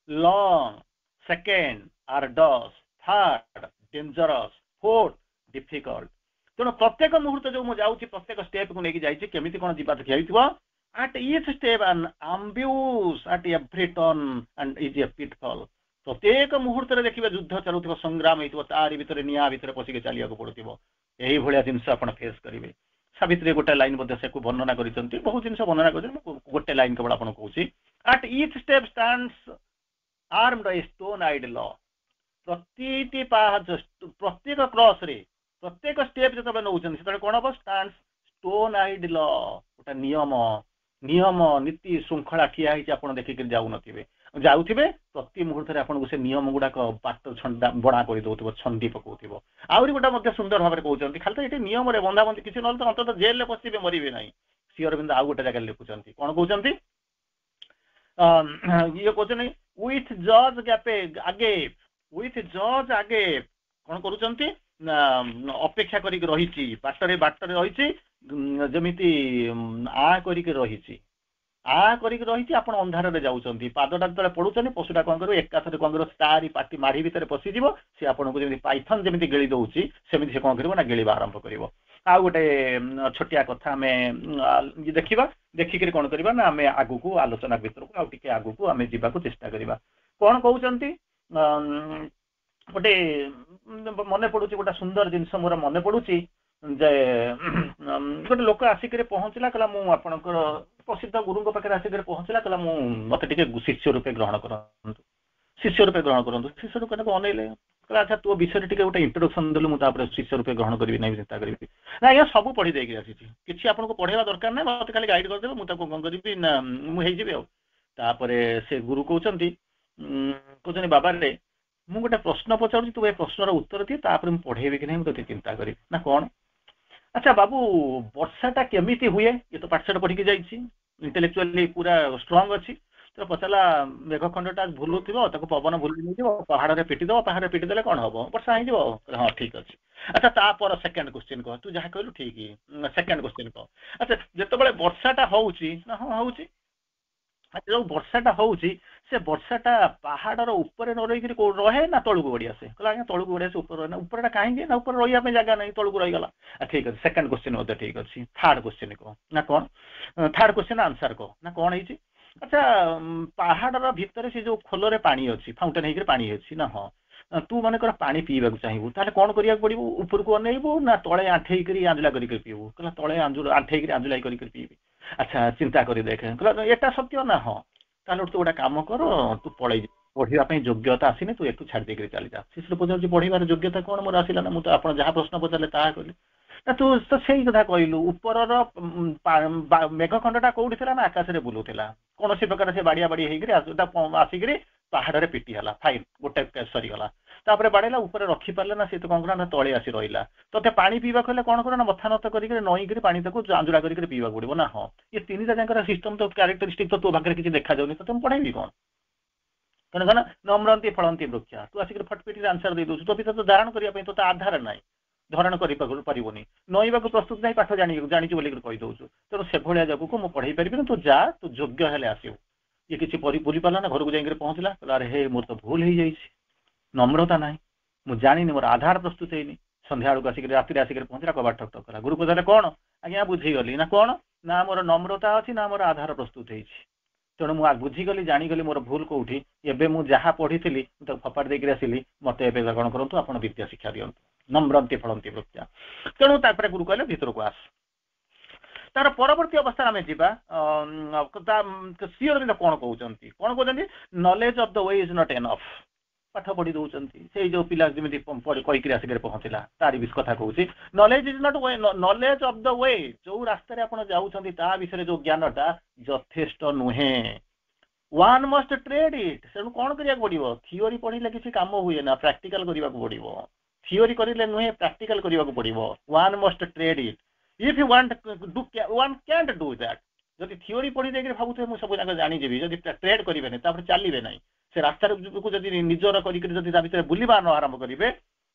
Speaker 1: long, second arduous, third dangerous, fourth difficult. ତେଣୁ ପ୍ରତ୍ୟେକ ମୁହୂର୍ତ୍ତ ଯୋଉ ମୁଁ ଯାଉଛି, ପ୍ରତ୍ୟେକ ଷ୍ଟେପକୁ ନେଇକି ଯାଇଛି, କେମିତି କ'ଣ ଯିବା ଦେଖିଯାଇଥିବ। At each step an ambush, at every turn and is a pitfall. ପ୍ରତ୍ୟେକ ମୁହୂର୍ତ୍ତରେ ଦେଖିବେ ଯୁଦ୍ଧ ଚାଲୁଥିବ, ସଂଗ୍ରାମ ହେଇଥିବ, ତାରି ଭିତରେ ନିଆଁ ଭିତରେ ପଶିକି ଚାଲିବାକୁ ପଡୁଥିବ। ଏଇଭଳିଆ ଜିନିଷ ଆପଣ ଫେସ୍ କରିବେ। ସାବିତ୍ରୀ ଗୋଟେ ଲାଇନ ମଧ୍ୟ ସେକୁ ବର୍ଣ୍ଣନା କରିଛନ୍ତି, ବହୁତ ଜିନିଷ ବର୍ଣ୍ଣନା କରିଛନ୍ତି, ମୁଁ ଗୋଟେ ଲାଇନ କେବଳ ଆପଣଙ୍କୁ କହୁଛି। At each step stands armed a stone-eyed law. ପ୍ରତିଟି ପାହାଚ, ପ୍ରତ୍ୟେକ କ୍ରସରେ, ପ୍ରତ୍ୟେକ ଷ୍ଟେପ ଯେତେବେଳେ ନେଉଛନ୍ତି, ସେତେବେଳେ କ'ଣ ହବ? ଷ୍ଟାଣ୍ଡସ୍ stone-eyed law, ଗୋଟେ ନିୟମ, ନିୟମ ନୀତି ଶୃଙ୍ଖଳା ଠିଆ ହେଇଛି, ଆପଣ ଦେଖିକି ଯାଉନଥିବେ, ଯାଉଥିବେ, ପ୍ରତି ମୁହୂର୍ତ୍ତରେ ଆପଣଙ୍କୁ ସେ ନିୟମ ଗୁଡାକ ବାଟ ବଣା କରିଦଉଥିବ, ଛନ୍ଦି ପକଉଥିବ। ଆହୁରି ଗୋଟେ ମଧ୍ୟ ସୁନ୍ଦର ଭାବରେ କହୁଛନ୍ତି, ଖାଲି ତ ଏଠି ନିୟମରେ ବନ୍ଧାବନ୍ଧି କିଛି ନହେଲେ ତ ଅନ୍ତତଃ ଜେଲରେ ପଶିବେ, ମରିବେ ନାହିଁ। ଶ୍ରୀ ଅରବିନ୍ଦ ଆଉ ଗୋଟେ ଜାଗାରେ ଲେଖୁଛନ୍ତି, କ'ଣ କହୁଛନ୍ତି? ଇଏ କହୁଛନ୍ତି ୱିଥ୍ ଜଜ୍ ଆଗେ, ୱିଥ୍ ଜଜ୍ ଆଗେ କ'ଣ କରୁଛନ୍ତି ନା, ଅପେକ୍ଷା କରିକି ରହିଛି, ବାଟରେ ବାଟରେ ରହିଛି, ଯେମିତି କରିକି ରହିଛି, କରିକି ରହିଛି। ଆପଣ ଅନ୍ଧାରରେ ଯାଉଛନ୍ତି, ପାଦଟା ଯେତେବେଳେ ପଡୁଛନ୍ତି, ପଶୁଟା କ'ଣ କରିବ? ଏକାଥରେ କ'ଣ କରିବ? ତାରି ପାଟି ମାଢି ଭିତରେ ପଶିଯିବ। ସେ ଆପଣଙ୍କୁ ଯେମିତି ପାଇଥନ ଯେମିତି ଗିଳି ଦଉଛି, ସେମିତି ସେ କ'ଣ କରିବ ନା, ଗିଳିବା ଆରମ୍ଭ କରିବ। ଆଉ ଗୋଟେ ଛୋଟିଆ କଥା ଆମେ ଦେଖିବା, ଦେଖିକିରି କ'ଣ କରିବା ନା, ଆମେ ଆଗକୁ ଆଲୋଚନା ଭିତରକୁ ଆଉ ଟିକେ ଆଗକୁ ଆମେ ଯିବାକୁ ଚେଷ୍ଟା କରିବା। କ'ଣ କହୁଛନ୍ତି? ଗୋଟେ ମନେ ପଡୁଛି, ଗୋଟେ ସୁନ୍ଦର ଜିନିଷ ମୋର ମନେ ପଡୁଛି ଯେ, ଗୋଟେ ଲୋକ ଆସିକିରି ପହଞ୍ଚିଲା, କହିଲା ମୁଁ ଆପଣଙ୍କର ପ୍ରସିଦ୍ଧ ଗୁରୁଙ୍କ ପାଖରେ ଆସିକିରି ପହଞ୍ଚିଲା, କହିଲା ମୁଁ ମତେ ଟିକେ ଶିଷ୍ୟ ରୂପେ ଗ୍ରହଣ କରନ୍ତୁ, ଶିଷ୍ୟ ରୂପେ ଗ୍ରହଣ କରନ୍ତୁ। ଶିଷ୍ୟ ରୂପେ ଅନେଇଲେ, କହିଲା ଆଚ୍ଛା ତୋ ବିଷୟରେ ଟିକେ ଗୋଟେ ଇଣ୍ଟ୍ରୋଡକ୍ସନ ଦେଲୁ, ମୁଁ ତାପରେ ଶିଷ୍ୟ ରୂପେ ଗ୍ରହଣ କରିବି ନାହିଁ ଚିନ୍ତା କରିବି। ନା ଆଜ୍ଞା, ସବୁ ପଢି ଦେଇକି ଆସିଛି, କିଛି ଆପଣଙ୍କୁ ପଢେଇବା ଦରକାର ନାହିଁ, ମତେ ଖାଲି ଗାଇଡ କରିଦେବେ, ମୁଁ ତାକୁ କ'ଣ କରିବି ନା, ମୁଁ ହେଇଯିବି ଆଉ। ତାପରେ ସେ ଗୁରୁ କହୁଛନ୍ତି, ବାବାରେ ମୁଁ ଗୋଟେ ପ୍ରଶ୍ନ ପଚାରୁଛି, ତୁ ଏ ପ୍ରଶ୍ନର ଉତ୍ତର ଦିଏ, ତାପରେ ମୁଁ ପଢେଇବି କି ନାହିଁ ମୁଁ ତତେ ଚିନ୍ତା କରିବି। ନା କ'ଣ? ଆଚ୍ଛା ବାବୁ, ବର୍ଷାଟା କେମିତି ହୁଏ? ଇଏ ତ ପାଠଶାଠ ପଢିକି ଯାଇଛି, ଇଣ୍ଟେଲେକ୍ଚୁଆଲି ପୁରା ଷ୍ଟ୍ରଙ୍ଗ ଅଛି। ତ ପଚାରିଲା, ମେଘ ଖଣ୍ଡଟା ଭୁଲୁଥିବ, ତାକୁ ପବନ ଭୁଲି ନେଇଯିବ, ପାହାଡରେ ପିଟିଦବ, ପାହାଡରେ ପିଟି ଦେଲେ କ'ଣ ହବ? ବର୍ଷା ହେଇଯିବ। ହଁ ଠିକ ଅଛି। ଆଚ୍ଛା ତାପରେ ସେକେଣ୍ଡ କ୍ୱେଶ୍ଚିନ୍ କହ, ତୁ ଯାହା କହିଲୁ ଠିକ। ସେକେଣ୍ଡ କ୍ୱେଶ୍ଚିନ୍ କହ, ଆଚ୍ଛା ଯେତେବେଳେ ବର୍ଷାଟା ହଉଛି, ନା ହଁ ହଉଛି, ଯୋଉ ବର୍ଷାଟା ହଉଛି, ସେ ବର୍ଷାଟା ପାହାଡର ଉପରେ ନ ରହିକିରି କୋଉଠି ରହେ ନା ତଳକୁ ଗଡି ଆସେ? କହିଲା ଆଜ୍ଞା ତଳକୁ ଗଡି ଆସେ, ଉପରେ ରହେ ନା। ଉପରଟା କାହିଁକି ନା, ଉପରେ ରହିବା ପାଇଁ ଜାଗା ନାହିଁ, ତଳକୁ ରହିଗଲା। ଠିକ ଅଛି, ସେକେଣ୍ଡ କ୍ୱେଶ୍ଚିନ୍ ମଧ୍ୟ ଠିକ ଅଛି। ଥାର୍ଡ କ୍ୱେଶ୍ଚିନ୍ କହ, ନା କ'ଣ? ଥାର୍ଡ କ୍ୱେଶ୍ଚିନ୍ ଆନ୍ସର କହ, ନା କ'ଣ ହେଇଛି? ଆଚ୍ଛା ପାହାଡର ଭିତରେ ସେ ଯୋଉ ଖୋଲରେ ପାଣି ଅଛି, ଫାଉଣ୍ଟେନ ହେଇକିରି ପାଣି ଅଛି, ନା ହଁ। ତୁ ମନେକର ପାଣି ପିଇବାକୁ ଚାହିଁବୁ, ତାହେଲେ କ'ଣ କରିବାକୁ ପଡିବ? ଉପରକୁ ଅନେଇବୁ ନା ତଳେ ଆଣ୍ଠେଇକିରି ଆଞ୍ଜୁଲା କରିକି ପିଇବୁ? କହିଲା ତଳେ ଆଣ୍ଠେଇକିରି ଆଞ୍ଜୁଲା କରିକି ପିଇବି। ଆଚ୍ଛା ଚିନ୍ତା କରି ଦେଖେ, କହିଲା ଏଟା ସତ୍ୟ ନା? ହଁ। ତାହେଲେ ତୁ ଗୋଟେ କାମ କର, ତୁ ପଳେଇ ପଢିବା ପାଇଁ ଯୋଗ୍ୟତା ଆସିନି, ତୁ ଏଠୁ ଛାଡି ଦେଇକିରି ଚାଲିଯା। ଶିଶୁ ପଚାରୁଛି ପଢିବାର ଯୋଗ୍ୟତା କ'ଣ ମୋର ଆସିଲା ନା? ମୁଁ ତ ଆପଣ ଯାହା ପ୍ରଶ୍ନ ପଚାରିଲେ ତାହା କହିଲି। ନା ତୁ ତ ସେଇ କଥା କହିଲୁ, ଉପରର ମେଘ ଖଣ୍ଡଟା କୋଉଠି ଥିଲା ନା, ଆକାଶରେ ବୁଲୁଥିଲା। କୌଣସି ପ୍ରକାର ସେ ବାଡିଆ ବାଡି ହେଇକିରି ଆସିକିରି ପାହାଡରେ ପିଟି ହେଲା, ଫାଇନ୍, ଗୋଟେ କେସ୍ ସରିଗଲା। ତାପରେ ବାଡେଇଲା, ଉପରେ ରଖିପାରିଲା ନା, ସେ ତ କ'ଣ କଲା ନା, ତଳେ ଆସି ରହିଲା। ତତେ ପାଣି ପିଇବାକୁ ହେଲେ କ'ଣ କର ନା, ମଥା ନତ କରିକି ନଈକିରି ପାଣି ତାକୁ ଆଞ୍ଜୁଳା କରିକି ପିଇବାକୁ ପଡିବ, ନା ହଁ। ଏ ତିନିଟା ଯାଙ୍କର ସିଷ୍ଟମ ତ କ୍ୟାରେକ୍ଟରିଷ୍ଟିକ ତ ତୋ ପାଖରେ କିଛି ଦେଖାଯାଉନି, ତତେ ମୁଁ ପଢେଇବି କ'ଣ? ତେଣୁ କ'ଣ ନମ୍ରନ୍ତି ଫଳନ୍ତି ବୃକ୍ଷା, ତୁ ଆସିକି ଫଟପିଟିରେ ଆନ୍ସର ଦେଇ ଦଉଛୁ। ତୋ ଭିତରେ ତ ଧାରଣ କରିବା ପାଇଁ ତୋତେ ଆଧାର ନାହିଁ, ଧାରଣ କରିପାରିବୁନି, ନଇବାକୁ ପ୍ରସ୍ତୁତ ନାହିଁ, ପାଠ ଜାଣିଛୁ ବୋଲିକି କହିଦଉଛୁ। ତେଣୁ ସେଭଳିଆ ଜାଗାକୁ ମୁଁ ପଢେଇ ପାରିବିନି, ତୁ ଯା, ତୁ ଯୋଗ୍ୟ ହେଲେ ଆସିବୁ। ଇଏ କିଛି ବୁଲି ପାରିଲା ନା, ଘରକୁ ଯାଇକିରି ପହଞ୍ଚିଲା, କହିଲା ଆରେ ହେ ମୋର ତ ଭୁଲ ହେଇଯାଇଛି, ନମ୍ରତା ନାହିଁ, ମୁଁ ଜାଣିନି, ମୋର ଆଧାର ପ୍ରସ୍ତୁତ ହେଇନି। संध्या बेलू आसिक राति आसिक पहुंचला कबाट ठक ठक कला गुरु पचारे कौन आज्ञा बुझीगली ना कौन ना मोर नम्रता अच्छी ना मोर आधार प्रस्तुत होती तेणु मुझे बुझीगली जानीगली मोर भूल कौटी एवं मुझे जहाँ पढ़ी फपाड़ देकर आसिली मत कौन करूँ आप विद्या शिक्षा दिंतु नम्रंती फलंती वृत्तिया तेणु तापर गुरु कहले भीतर को आस तार परवर्ती अवस्था आम जा श्री कौन कहते knowledge of the way is not enough पाठ पढ़ी दौरान से जो पिला जमी कहीकि आसिक पहुँचला तारी भी कथा कहूँ knowledge is not way knowledge of the way जो रास्तार आप जाऊँचा विषय जो ज्ञानटा यथेष्ट नुहे वन मस्ट ट्रेड इट तेणु कौन करा पड़ो थियोरी पढ़ले किसी काम हुए ना प्रैक्टिकल करने पड़ो थियोरी करें नुहे प्रैक्टिकल करने पड़ो one must trade it if you want do one can't do that जदि थियोरी पढ़ी देकर भावुए मुझे सब जाक जानीजी जब ट्रेड करेंगे चलिए ना से रास्तार को जब निजर कर बुलवा न आरंभ करेंगे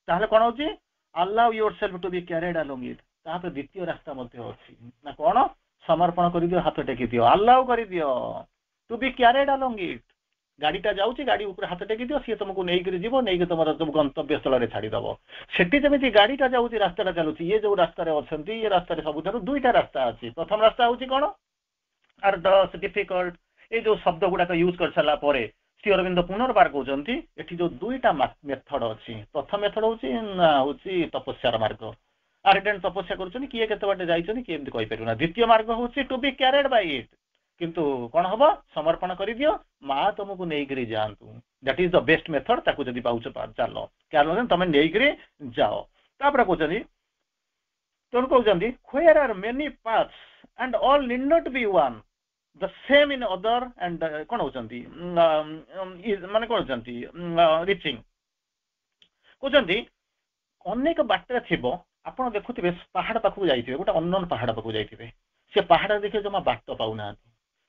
Speaker 1: ताहले कौन होची allow yourself to be carried along it तापर द्वितीय रास्ता अच्छी ना कौन समर्पण कर दियो हाथ टेकी दियो अलाउ कर दियो to be carried along it गाड़ीटा जाऊँगी गाड़ी ऊपर हाथ टेकी दियो सी तुमको नहीं जीव नहीं तुम सब गंतव्य स्थल छाड़ीदेव सेठी जमी गाड़ीटा जाऊँगी रास्ता चलुची ये जो रास्तार अच्छा ये रास्तार सब दुईटा रास्ता अच्छी प्रथम रास्ता हूँ कौन आर डस डिफिकल्ट ये जो शब्द गुड़ाक यूज कर सारा श्री अरविंद पुनर्बार कहते ये जो दुईटा मेथड अच्छी प्रथम मेथड हूँ तपस्यार मार्ग आर्डेंट तपस्या कर किए केते बाटे जाइछन किए एमती कहि परिबना द्वितीय मार्ग हूँ to be carried by it किंतु कौन हम समर्पण कर दियो माँ तुमको नहीं जातु that is the best method ताकू जदि पाउछ चल क्या तुम नहीं जाओ तापर कहते तेणु कहते where are many paths and all need not be one the same in other and कौन होती माने कौन होती रिचिंग कहते अनेक बाटर थी आप देखुवे पहाड़ पाखक जाइए गोटे अननोन पहाड़ पाखक जाइए से पहाड़ देखिए जमा बाट पाऊना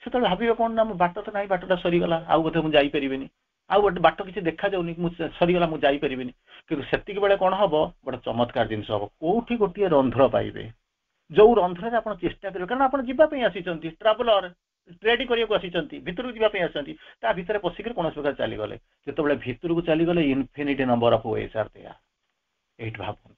Speaker 1: से भावे कौन ना बाट तो ना बाटा सरीगला आउ बोधे मुझे आउ गोटे बाट किसी देखा जाऊनी सरीगला मुझे कि सेतिक बेले कौन हम गोटे चमत्कार जिन हम कौटी गोटे रंध्र पाइबे जो रंध्र आप चेष्टा करेंगे कारण आप जावाई आसी ट्रावेलर ट्रेड करने भितर को जावाई ता भितर पशिक कौन प्रकार चलीगले जो भितर को चलीगले infinity number of ways are there एट भावतु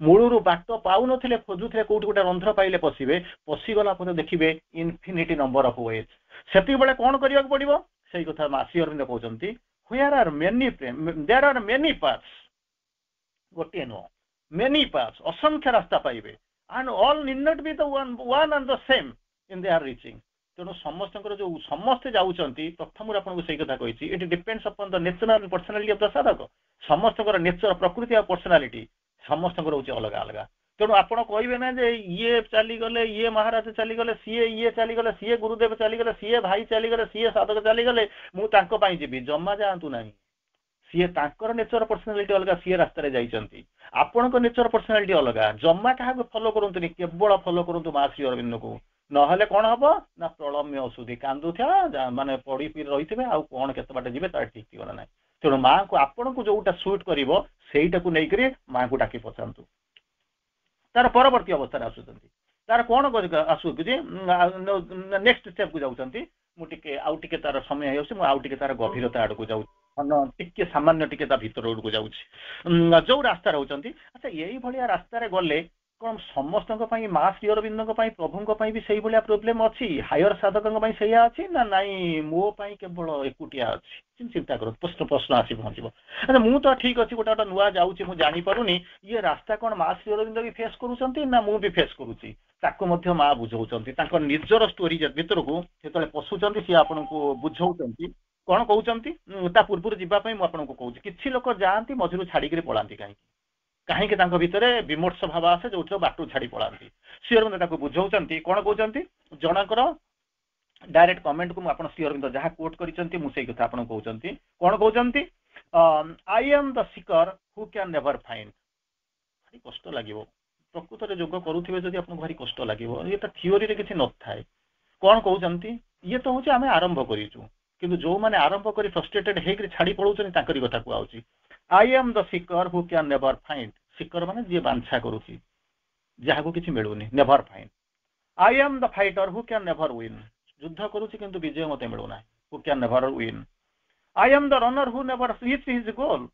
Speaker 1: मूलू बाट पाऊन खोजुले कौट गोटे रंध्र पाइले पशिबे पशिगला देखिए इनफिनिटी नंबर ऑफ वेज से कौन करने पड़ो से कथा श्री अरविंद कहते where are many there are many paths गोटे नुह मेनी पाथ्स असंख्य रास्ता पाइबे and all need not be the one and the same in they are reaching तेणु समस्त जो समस्ते जाऊँगी प्रथम आपको सही कथा कही it depends upon the natural personality of the साधक समस्त नेचर प्रकृति और पर्सनालिटी समस्त रोचे अलग अलग तेणु आप कहे ना जे ये चलीगले ये महाराज चलीगले सीए ये चलीगले सीए गुरुदेव चलीगले सीए भाई चलीगले सीए साधक चलीगले मुझे जीवी जमा जातु ना सी नेचर पर्सनालिटी अलग सी रास्तार जाइए आपण नेचर पर्सनालिटी अलग जमा क्या फॉलो करतुनि केवल फॉलो करूँ माँ श्री अरविंद को नहले कौन हम ना प्रलम्य औषधि कांदुथिया माने पड़ी पी रही है आउ कौन केते बाटे जीवे तार ठीक ठिकाना ना तेणु माँ को आपण को जोटा सुट कर नहीं माँ को डाकी पचातु तार परवर्ती अवस्था आसुँच तार कौन आसू नेक्स्ट स्टेप को जाऊँगी मुझे आउ टे तार समय हो तार गभीरता आड़ को जाऊँ टे सामान्य टे भीतर को जाऊँ जो रास्ता रोच अच्छा यही भाया रास्तार गले कौन समस्त माँ श्री अरविंद प्रभु भी से भाया प्रोब्लेम अच्छी हायर साधकों से अच्छी ना नाई मोपाई केवल एकुटिया अच्छी चिंता कर प्रश्न प्रश्न आसी पहुँच अच्छा मुझे ठीक अच्छे गोटे गोटे नुआ जाऊँगी मुझे जापरुनी ये रास्ता कौन माँ श्री अरविंद भी फेस करुँच ना मुझे फेस करुँची माँ बुझाऊँच निजर स्टोरी भीतर को जो पशुंट सी आपन को बुझाऊँ कौन कहते पूर्व जावाई मुझे कहूँ कि लोक जाती मझिरू छाड़ी पलांती कहीं भितर विमर्श भाव आसे जो बाटू छाड़ी पलांती श्री अरविंद बुझाऊँ कौन कहते जनकर डायरेक्ट कमेंट को आप श्री अरविंद जहाँ कोट करते कथा आप कहते कौन कहते I am the seeker who can never find भारी कष्ट लगे प्रकृत योग करुवे जब आपको भारी कष्ट लगे ये तो थियोरी किसी न थाए कौन कहते ये तो हूँ आम आरंभ करूँ कि जो मैंने आरंभ कर फ्रस्ट्रेटेड होकर छाड़ी पलाऊँ कथा कहूँ I am the seeker who can never find seeker माने जी बांछा करुच्ची जहाँ को किसी मिलूनी never find I am the fighter who can never win युद्ध करुच्ची किंतु विजय मत मिलूना who can never win I am the runner who never reach his goal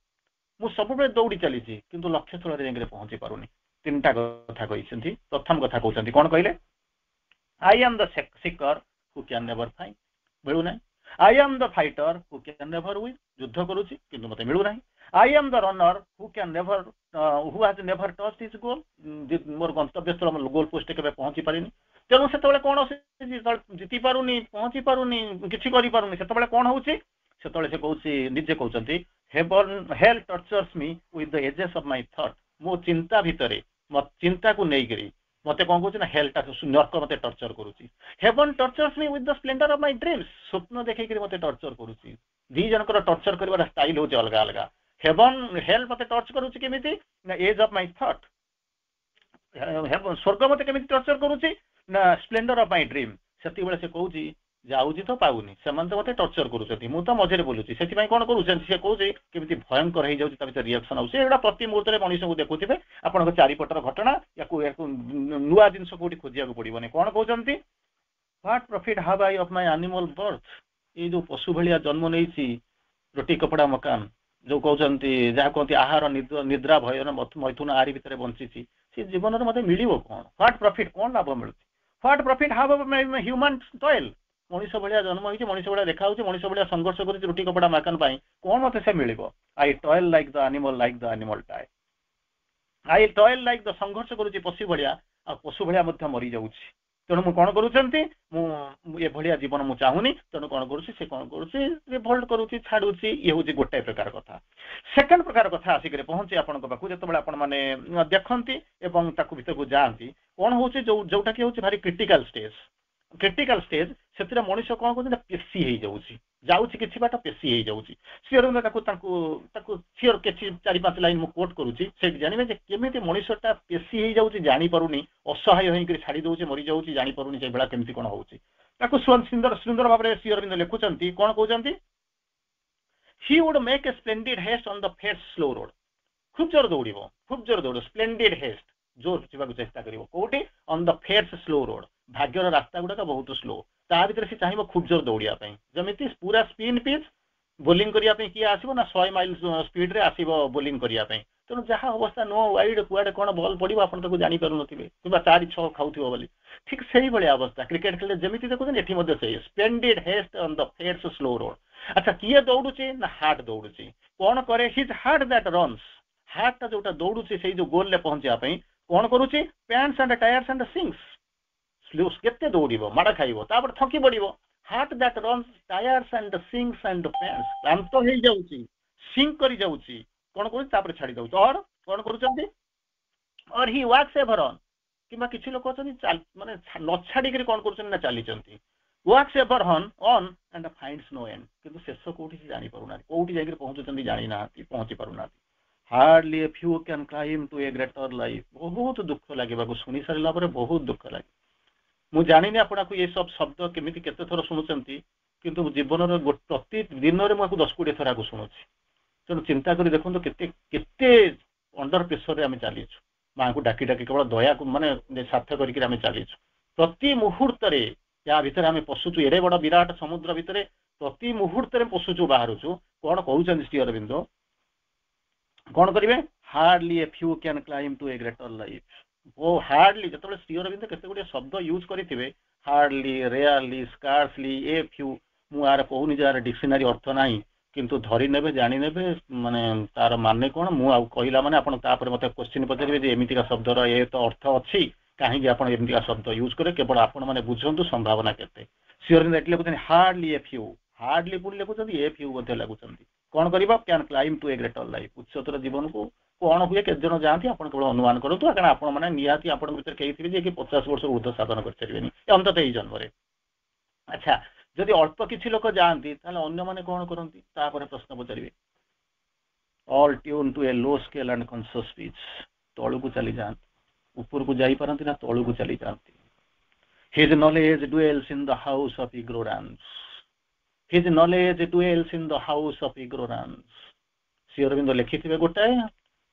Speaker 1: मु सब दौड़ी चली किंतु लक्ष्य स्थल जाकर पहुंची पारुनी तीनटा कथा कही प्रथम कथा कहते कौन कहले I am the seeker who can never find मिलूना I am the fighter who can never win युद्ध करुच्ची किंतु मते मिलूना I am the runner who can never who has never touched his goal मोर गंतव्य स्थल गोल पोस्ट के पहुंची पारिनी तेणु से कौन जीति पारुनी पहुंची पारुनी किसी करि पारुनी से कौन होउची से कहूँ निजे कहते heaven hell tortures me with the edges of my thought मो चिंता भितर चिंता को नहीं मते कौन कहूँ ना हेल नर्क मत टर्चर करुच्ची heaven tortures me with the splendour of my dreams स्वप्न देखिक मत टर्चर करुच्ची दी जनकर टर्चर कर स्टाइल हूँ अलग अलग हेवन हेल मत टर्च करुच्ची केमिति ना एज ऑफ माय थॉट स्वर्ग मत केमिति टर्चर करुच्ची ना स्प्लेंडर ऑफ माय ड्रीम से कहूँ जाऊँगी तो पाऊनी से मत टर्चर करुँच मुझे मझे बोलूँ से कौन करुँच कहूँ केमी भयंकर हो जाए रिएक्शन आउट प्रति मुहूर्त में मनीष को देखुए आपण चारिपटर घटना या नुआ जिन कौटी खोजा पड़ोनी कौन कहते what profit have I of my animal birth ये जो पशु भाया जन्म नहीं रोटी कपड़ा मकान जो कहते जहाँ कहते आहार निद्रा भय मैथुन आरी भितर बंची सी जीवन में मत मिल कौन व्हाट प्रॉफिट कौन लाभ मिलूँ what profit have human toil मनीष भाया जन्म होती मनीष भाया देखा मनीष भाया संघर्ष कर रोटी कपड़ा मकान कौन मत से मिल I toil like the animal टाए आई टॉयल लाइक द संघर्ष करुच्ची पशु भाया आ पशु भाया मरी जाऊँ तेणु मुझे कौन करुँचे जीवन मुझे चाहूनी तेणु कौन करुँचे कौन करुँचे रिभल्ट करुँची छाड़ुची ये हूँ गोटाए प्रकार कथा सेकेंड प्रकार कथा आसिक पहुँचे आपण पाखु जो आपने देखती भितर को जाती कौन हूँ जोटा कि हूँ भारी क्रिटिकल स्टेज से मनीष कौन कहते पेशी हो जाऊँगी किसी बाट पेशी हो जाऊँगी सी अरविंद सियोर किसी 4-5 लाइन मुझे कोट करुच्ची से जानवे केमी मनीषटा पेशी हो जाऊँगी जापरूनी असहाय होकर छाड़ी दौर मरी जाऊँगी जापरूनी से भाया केमती कौन हो सुंदर भाव में सी अरविंद लिखुंट कौन कहते he would make a splendid haste on the fate's slow road खूब जोर दौड़ स्प्लेंडेड हेस्ट जोर जावाक चेष्टा कर कौटी on the fate's slow road भाग्यर रास्ता गुड़ाक बहुत स्लो ता भर से चाहिए खूब जोर दौड़ापी जमी पूरा स्पिन पिच बोलिंग करने किए आसो ना 100 माइल स्पीड रे आसो बोलिंग करने तेणु जहाँ अवस्था नो वाइड कुआडे कौन बल पड़ो आप जापर थे कि 4-6 खाऊ बोली ठीक से भाई अवस्था क्रिकेट खेल जमी देखते ये splendid haste on the fate's slow road अच्छा किए दौड़ुचे ना हार्ट दौड़ुचे कौन करे हिज हार्ट दैट रन्स हार्टा जोटा दौड़ुचे से जो गोल ले पहुंचापी कौन करुचे pants and tires and sinks केते दौड़ माड़ खाइब तापर थकी पड़ो heart that runs tires and sinks and pants क्लांत हो जाऊँगी सिंक कर जाऊँगी कौन कर छाड़ी दौच और कौन कर और ही वाक्स एवर ऑन कि किसी लोक माने न छाड़ी कौन कर चली walks ever on and finds no end किंतु शेष कौटी से जापरूना कौटी जाकर पहुँचुंट जानी ना पहुँची पारुना hardly a few can climb to a greater life बहुत दुख लगे शुणी सारा बहुत दुख लगे मुझे जानी आपको ये सब शब्द केमी केते थर शुणुंट किंतु जीवन प्रति दिन में मुझे 10-20 थर को शुणुची तेणु चिंता कर देखो केते अंडर प्रेसर आम चलीचु माँ को डाकी डाकी केवल दया को माने सार्थ करके चलीचु प्रति मुहूर्त या भितर आम पशुचु एड़े बड़ विराट समुद्र भितर प्रति मुहूर्त में पशुचु बाहरुचु कौन कहते श्री अरविंद कौन करेंगे hardly a few can climb to a greater life वो हार्डली जो श्री अरविंद केते गुड़े शब्द यूज करेंगे hardly rarely scarcely a few मुझे कहूनी जार डिक्शनरी अर्थ ना किंतु धरी ने जानी ने माने तार माने कौन मुझे कहला माने आपन मत क्वेश्चन पचारे एमतीका शब्दर ये तो अर्थ अच्छी कहीं आप एमतीका शब्द यूज करे केवल आपण मैंने बुझंतु संभावना केते श्री अरविंद एट लिखुं हार्डली ए फ्यू हार्डली पुणी लिखुं ए फ्यू लगुंट कौन कर can climb to a greater life उच्चतर जीवन को कौन हुए केत जन जाती आप केवल अनुमान करूँ कारण आपण मैंने निहाती आप कई थे कि 50 वर्ष ऊर्ध साधन करें अंततः यही जन्म। अच्छा जदि अल्प किसी लोक जाती अन्य मैंने कौन करती प्रश्न पचारे all tune to a low scale and conscious pitch तलू को चली जाती ऊपर को जापारती ना तलू को चली जाती his knowledge duels in the house of ignorance his knowledge duels in the house of ignorance Shri Aurobindo लिखिथे गोटाए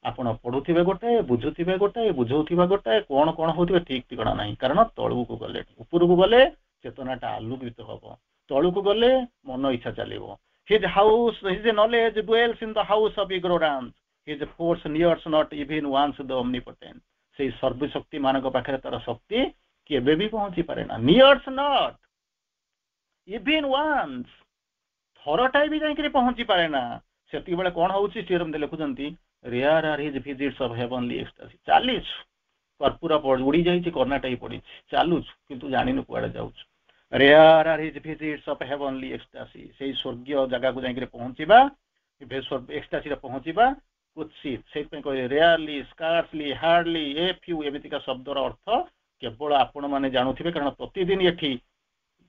Speaker 1: आपण पढ़ुवे गोटाए बुझुवे गोटाए बुझौवा गोटाए कौन कौन होते ठीक ठिकाना ना कारण तलू को गले ऊपर को गले चेतनाटा आलोकित हम तलू को गले मन इच्छा चलो his house his knowledge duels in the house of ignorance his force nears not even once the omnipotent ସେଇ ସର୍ବଶକ୍ତି ମାନଙ୍କ ପାଖରେ ତାର ଶକ୍ତି କେବେ ବି ପହଞ୍ଚି ପାରେ ନା ନିୟର୍ସ ନଟ୍ ଇଭିନ୍ ୱାନ୍ସ ଥରଟାଏ ବି ଯାଇକିରି ପହଞ୍ଚି ପାରେ ନା ସେତିକିବେଳେ କଣ ହଉଛି ଶ୍ରୀଅରବିନ୍ଦ ଲେଖୁଛନ୍ତି ରେୟାର ଆର୍ ହିଜ୍ ଭିଜିଟ୍ସ ଅଫ୍ ହେଭେନଲି ଏକ୍ସଟାସି ଚାଲିଛୁ କର୍ପୂର ଉଡି ଯାଇଛି କର୍ଣ୍ଣାଟକ ପଡିଛି ଚାଲୁଛୁ କିନ୍ତୁ ଜାଣିନୁ କୁଆଡେ ଯାଉଛୁ ରେୟାର ଆର୍ ହିଜ୍ ଭିଜିଟ୍ସ ଅଫ୍ ହେଭେନଲି ଏକ୍ସଟାସି ସେଇ ସ୍ୱର୍ଗୀୟ ଜାଗାକୁ ଯାଇକିରି ପହଞ୍ଚିବା ଏକ୍ସଟାସିରେ ପହଞ୍ଚିବା କୁତ୍ସିତ ସେଇଥିପାଇଁ କହିଲେ ରେୟାରଲି ସ୍କାର୍ସଲି ହାର୍ଡଲି ଏ ଫ୍ୟୁ ଏମିତିକା ଶବ୍ଦର ଅର୍ଥ କେବଳ ଆପଣ ମାନେ ଜାଣୁଥିବେ କାରଣ ପ୍ରତିଦିନ ଏଠି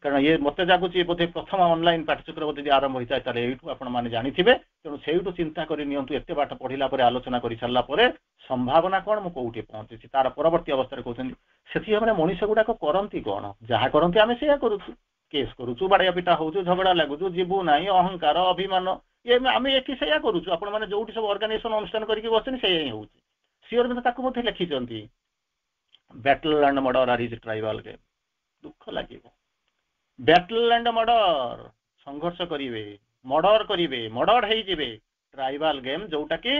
Speaker 1: କାରଣ ଇଏ ମତେ ଲାଗୁଛି ବୋଧେ ପ୍ରଥମ ଅନଲାଇନ ପାଠ୍ୟକ୍ରମ ଯଦି ଆରମ୍ଭ ହେଇଥାଏ ତାହେଲେ ଏଇଠୁ ଆପଣ ମାନେ ଜାଣିଥିବେ ତେଣୁ ସେଇଠୁ ଚିନ୍ତା କରି ନିଅନ୍ତୁ ଏତେ ବାଟ ପଢିଲା ପରେ ଆଲୋଚନା କରି ସାରିଲା ପରେ ସମ୍ଭାବନା କଣ ମୁଁ କୋଉଠି ପହଞ୍ଚିଛି ତାର ପରବର୍ତ୍ତୀ ଅବସ୍ଥାରେ କହୁଛନ୍ତି ସେଠି ଆମେ ମଣିଷ ଗୁଡାକ କରନ୍ତି କଣ ଯାହା କରନ୍ତି ଆମେ ସେଇଆ କରୁଛୁ କେସ୍ କରୁଛୁ ବାଡିଆ ପିଟା ହଉଛୁ ଝଗଡା ଲାଗୁଛୁ ଯିବୁ ନାହିଁ ଅହଙ୍କାର ଅଭିମାନ ଆମେ ଏଠି ସେଇଆ କରୁଛୁ ଆପଣ ମାନେ ଯୋଉଠି ସବୁ ଅର୍ଗାନାଇଜେସନ ଅନୁଷ୍ଠାନ କରିକି ବସିଛନ୍ତି ସେଇଆ ହିଁ ହଉଛି ଶ୍ରୀଅରବିନ୍ଦ ତାକୁ ମଧ୍ୟ ଲେଖିଛନ୍ତି battle and murder R his tribal game ଦୁଃଖ ଲାଗିବ ବ୍ୟାଟଲ ଆଣ୍ଡ ମର୍ଡର ସଂଘର୍ଷ କରିବେ ମର୍ଡର ହେଇଯିବେ ଟ୍ରାଇବାଲ ଗେମ୍ ଯୋଉଟା କି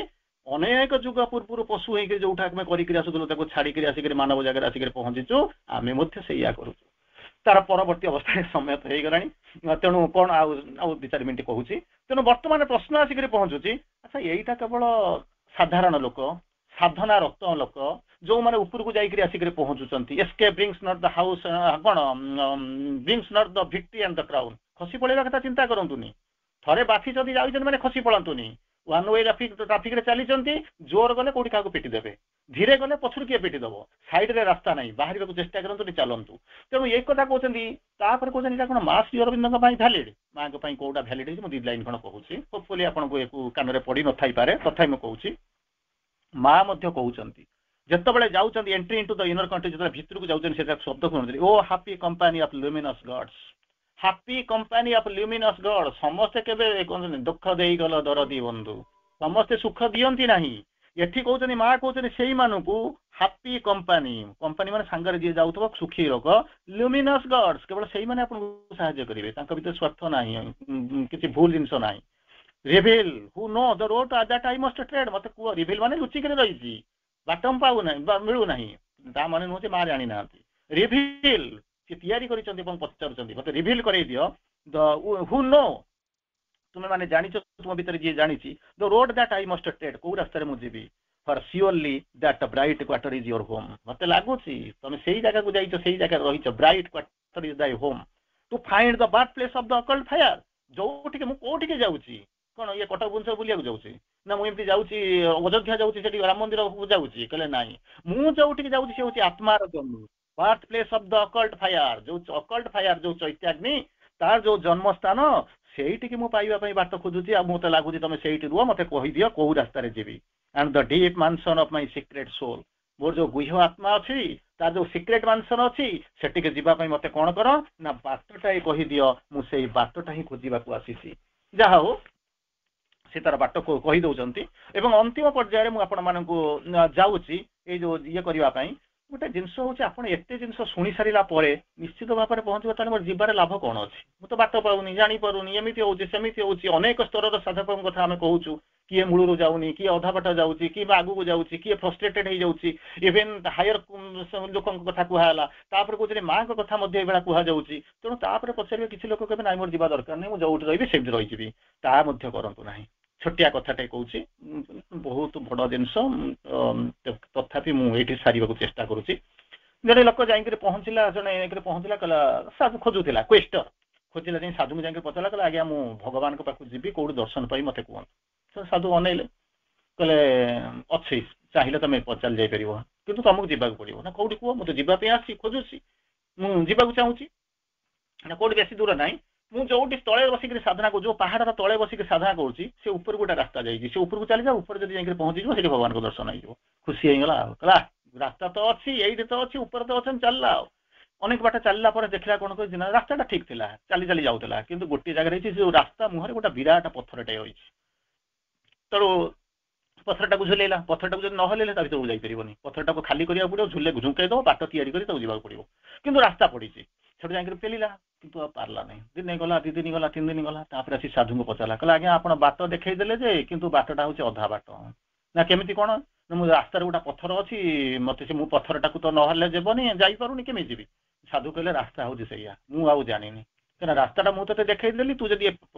Speaker 1: ଅନେକ ଯୁଗ ପୂର୍ବରୁ ପଶୁ ହେଇକି ଯୋଉଟା ଆମେ କରିକି ଆସୁଥିଲୁ ତାକୁ ଛାଡିକିରି ଆସିକିରି ମାନବ ଜାଗାରେ ଆସିକିରି ପହଞ୍ଚିଛୁ ଆମେ ମଧ୍ୟ ସେଇଆ କରୁଛୁ ତାର ପରବର୍ତ୍ତୀ ଅବସ୍ଥାରେ ସମୟ ତ ହେଇଗଲାଣି ତେଣୁ କଣ ଆଉ 2-4 ମିନିଟ୍ କହୁଛି ତେଣୁ ବର୍ତ୍ତମାନ ପ୍ରଶ୍ନ ଆସିକିରି ପହଞ୍ଚୁଛି ଆଚ୍ଛା ଏଇଟା କେବଳ ସାଧାରଣ ଲୋକ ସାଧନା ରକ୍ତ ଲୋକ ଯୋଉମାନେ ଉପରକୁ ଯାଇକିରି ଆସିକିରି ପହଞ୍ଚୁଛନ୍ତି ଏସ୍କେ ବ୍ରିଙ୍ଗସ୍ ନଟ୍ ଦ ହାଉସ୍ କଣ brings not the victory and the crown ଖସି ପଳେଇବା କଥା ଚିନ୍ତା କରନ୍ତୁନି ଥରେ ବାଛିଛନ୍ତି ଯାଉଛନ୍ତି ମାନେ ଖସି ପଳାନ୍ତୁନି ୱାନ୍ ୱେ ଟ୍ରାଫିକରେ ଚାଲିଛନ୍ତି ଜୋର ଗଲେ କୋଉଠି କାହାକୁ ପିଟି ଦେବେ ଧୀରେ ଗଲେ ପଛରୁ କିଏ ପିଟି ଦବ ସାଇଡରେ ରାସ୍ତା ନାହିଁ ବାହାରିବାକୁ ଚେଷ୍ଟା କରନ୍ତୁ ଚାଲନ୍ତୁ ତେଣୁ ଏଇ କଥା କହୁଛନ୍ତି ତାପରେ କହୁଛନ୍ତି ଏଇଟା କଣ ମା ଶ୍ରୀଅରବିନ୍ଦଙ୍କ ପାଇଁ ଭ୍ୟାଲିଡ ମାଙ୍କ ପାଇଁ କୋଉଟା ଭ୍ୟାଲିଡ ହେଇଛି ମୁଁ 2 ଲାଇନ୍ କଣ କହୁଛି ହୋପଫୁଲି ଆପଣଙ୍କୁ ଏକୁ କାନରେ ପଡି ନଥାଇପାରେ ତଥାପି ମୁଁ କହୁଛି ମା ମଧ୍ୟ କହୁଛନ୍ତି ଯେତେବେଳେ ଯାଉଛନ୍ତି entry into the inner country ଯେତେବେଳେ ଭିତରକୁ ଯାଉଛନ୍ତି ସେଟା ଶବ୍ଦ କୁହନ୍ତି O happy company of luminous gods happy company of luminous god ସମସ୍ତେ କେବେ କହୁଛନ୍ତି ଦୁଃଖ ଦେଇଗଲ ଦରଦି ବନ୍ଧୁ ସମସ୍ତେ ସୁଖ ଦିଅନ୍ତି ନାହିଁ ଏଠି କହୁଛନ୍ତି ମା କହୁଛନ୍ତି ସେଇମାନଙ୍କୁ ହାପି କମ୍ପାନୀ ମାନେ ସାଙ୍ଗରେ ଯିଏ ଯାଉଥିବ ସୁଖୀ ରୋଗ ଲୁମିନସ୍ ଗଡ୍ସ କେବଳ ସେଇମାନେ ଆପଣଙ୍କୁ ସାହାଯ୍ୟ କରିବେ ତାଙ୍କ ଭିତରେ ସ୍ୱାର୍ଥ ନାହିଁ କିଛି ଭୁଲ ଜିନିଷ ନାହିଁ reveal who no the road that I must trade ମତେ କୁହ ରିଭିଲ୍ ମାନେ ଲୁଚିକିରି ରହିଛି ବାଟ ପାଉନାହିଁ ବା ମିଳୁନାହିଁ ତା ମାନେ ନୁହଁ ଯେ ମା ଜାଣିନାହାନ୍ତି ରିଭିଲ୍ ସେ ତିଆରି କରିଛନ୍ତି ଏବଂ ପଚାରୁଛନ୍ତି ମତେ ରିଭିଲ୍ କରେଇ ଦିଅ ଦ ହୁ ନୋ ତୁମେ ମାନେ ଜାଣିଛ ତୁମ ଭିତରେ ଯିଏ ଜାଣିଛି the road that I must tread କୋଉ ରାସ୍ତାରେ ମୁଁ ଯିବି for surely that bright quarter is your home ମତେ ଲାଗୁଛି ତମେ ସେଇ ଜାଗାକୁ ଯାଇଛ ସେଇ ଜାଗାରେ ରହିଛ bright quarter is thy home to find the birth place of the occult fire ଯୋଉଠିକି ମୁଁ କୋଉଠିକି ଯାଉଛି କଣ ଇଏ କଟକ ଭୁବନେଶ୍ୱର ବୁଲିବାକୁ ଯାଉଛି ନା ମୁଁ ଏମିତି ଯାଉଛି ଅଯୋଧ୍ୟା ଯାଉଛି ସେଠି ରାମ ମନ୍ଦିରକୁ ଯାଉଛି କହିଲେ ନାହିଁ ମୁଁ ଯୋଉଠିକି ଯାଉଛି ସେ ହଉଛି ଆତ୍ମାର ଜନ୍ମ birth place of the occult fire ଯୋଉ ଅକଲ୍ଟ ଫାୟାର ଯୋଉ ଚୈତ୍ୟାଗ୍ନି ତାର ଯୋଉ ଜନ୍ମସ୍ଥାନ ସେଇଠିକି ମୁଁ ପାଇବା ପାଇଁ ବାଟ ଖୋଜୁଛି ଆଉ ମତେ ଲାଗୁଛି ତମେ ସେଇଠି ରୁହ ମତେ କହିଦିଅ କୋଉ ରାସ୍ତାରେ ଯିବି and the deep mansion of my secret soul ମୋର ଯୋଉ ଗୁହ୍ୟ ଆତ୍ମା ଅଛି ତାର ଯୋଉ ସିକ୍ରେଟ ମାନସନ୍ ଅଛି ସେଠିକି ଯିବା ପାଇଁ ମତେ କଣ କର ନା ବାଟଟା କହିଦିଅ ମୁଁ ସେଇ ବାଟଟା ହିଁ ଖୋଜିବାକୁ ଆସିଛି ଯାହା ହଉ ସେ ତାର ବାଟକୁ କହି ଦଉଛନ୍ତି ଏବଂ ଅନ୍ତିମ ପର୍ଯ୍ୟାୟରେ ମୁଁ ଆପଣମାନଙ୍କୁ ଯାଉଛି ଏଇ ଯୋଉ ଇଏ କରିବା ପାଇଁ ଗୋଟେ ଜିନିଷ ହଉଛି ଆପଣ ଏତେ ଜିନିଷ ଶୁଣି ସାରିଲା ପରେ ନିଶ୍ଚିତ ଭାବରେ ପହଞ୍ଚିବା ତାହେଲେ ମୋର ଯିବାରେ ଲାଭ କଣ ଅଛି ମୁଁ ତ ବାଟ ପାଉନି ଜାଣିପାରୁନି ଏମିତି ହଉଛି ସେମିତି ହଉଛି ଅନେକ ସ୍ତରର ସାଧକଙ୍କ କଥା ଆମେ କହୁଛୁ କିଏ ମୂଳରୁ ଯାଉନି କିଏ ଅଧା ବାଟ ଯାଉଛି କିଏ ଆଗକୁ ଯାଉଛି କିଏ ଫ୍ରଷ୍ଟ୍ରେଟେଡ୍ ହେଇଯାଉଛି ଇଭେନ୍ ହାୟର ଲୋକଙ୍କ କଥା କୁହାହେଲା ତାପରେ କହୁଛନ୍ତି ମାଙ୍କ କଥା ମଧ୍ୟ ଏଇଭଳିଆ କୁହାଯାଉଛି ତେଣୁ ତାପରେ ପଚାରିବେ କିଛି ଲୋକ କହିବେ ନାଇଁ ମୋର ଯିବା ଦରକାର ନାହିଁ ମୁଁ ଯୋଉଠି ରହିବି ସେମିତି ରହିଯିବି ତାହା ମଧ୍ୟ କରନ୍ତୁ ନାହିଁ ଛୋଟିଆ କଥାଟେ କହୁଛି ବହୁତ ବଡ ଜିନିଷ ତଥାପି ମୁଁ ଏଇଠି ସାରିବାକୁ ଚେଷ୍ଟା କରୁଛି ଜଣେ ଲୋକ ଯାଇକିରି ପହଞ୍ଚିଲା କହିଲା ସାଧୁ ଖୋଜୁଥିଲା କ୍ୱେଷ୍ଟର ଖୋଜିଲା ଯାଇ ସାଧୁଙ୍କୁ ଯାଇକି ପଚାରିଲା କହିଲା ଆଜ୍ଞା ମୁଁ ଭଗବାନଙ୍କ ପାଖକୁ ଯିବି କୋଉଠି ଦର୍ଶନ ପାଇ ମତେ କୁହନ୍ତୁ ସାଧୁ ଅନେଇଲେ କହିଲେ ଅଛି ଚାହିଁଲେ ତମେ ଚାଲି ଯାଇପାରିବ କିନ୍ତୁ ତମକୁ ଯିବାକୁ ପଡିବ ନା କୋଉଠି କୁହ ମୁଁ ତ ଯିବା ପାଇଁ ଆସିଛି ଖୋଜୁଛି ମୁଁ ଯିବାକୁ ଚାହୁଁଛି ନା କୋଉଠି ବେଶୀ ଦୂର ନାହିଁ ମୁଁ ଯୋଉଠି ତଳେ ବସିକି ସାଧନା କରୁଛି ଯୋଉ ପାହାଡର ତଳେ ବସିକି ସାଧନା କରୁଛି ସେ ଉପରକୁ ଗୋଟେ ରାସ୍ତା ଯାଇଛି ସେ ଉପରକୁ ଚାଲିଯାଉ ଉପରେ ଯଦି ଯାଇକି ପହଞ୍ଚିଯିବ ସେଠି ଭଗବାନଙ୍କ ଦର୍ଶନ ହେଇଯିବ ଖୁସି ହେଇଗଲା ଆଉ କହିଲା ରାସ୍ତା ତ ଅଛି ଏଇଠି ତ ଅଛି ଉପରେ ତ ଅଛନ୍ତି ଚାଲିଲା ଆଉ ଅନେକ ବାଟ ଚାଲିଲା ପରେ ଦେଖିଲା କଣ କରିଛି ନା ରାସ୍ତାଟା ଠିକ ଥିଲା ଚାଲି ଚାଲି ଯାଉଥିଲା କିନ୍ତୁ ଗୋଟିଏ ଜାଗାରେ ହେଇଛି ଯୋଉ ରାସ୍ତା ମୁହଁରେ ଗୋଟେ ବିରାଟ ପଥରଟେ ରହିଛି ତେଣୁ ପଥରଟାକୁ ଝୁଲେଇଲା ପଥରଟାକୁ ଯଦି ନ ହଲେଇଲେ ତା ଭିତରକୁ ଯାଇପାରିବନି ପଥରଟାକୁ ଖାଲି କରିବାକୁ ପଡିବ ଝୁଙ୍କେଇ ଦବ ବାଟ ତିଆରି କରି ତାକୁ ଯିବାକୁ ପଡିବ କିନ୍ତୁ ରାସ୍ତା ପଡିଛି ସେଠୁ ଯାଇକି ପେଲିଲା କିନ୍ତୁ ଆଉ ପାରିଲା ନାହିଁ ଦିନେ ଗଲା 2 ଦିନ ଗଲା 3 ଦିନ ଗଲା ତାପରେ ଆସି ସାଧୁଙ୍କୁ ପଚାରିଲା କହିଲା ଆଜ୍ଞା ଆପଣ ବାଟ ଦେଖେଇ ଦେଲେ ଯେ କିନ୍ତୁ ବାଟଟା ହଉଛି ଅଧା ବାଟ ନା କେମିତି କଣ ନା ମୁଁ ରାସ୍ତାରେ ଗୋଟେ ପଥର ଅଛି ମତେ ସେ ମୁଁ ପଥରଟାକୁ ତ ନହେଲେ ଯିବନି ଯାଇପାରୁନି କେମିତି ଯିବି ସାଧୁ କହିଲେ ରାସ୍ତା ହଉଛି ସେଇଆ ମୁଁ ଆଉ ଜାଣିନି କାରଣ ରାସ୍ତାଟା ମୁଁ ତତେ ଦେଖେଇଦେଲି ତୁ ଯଦି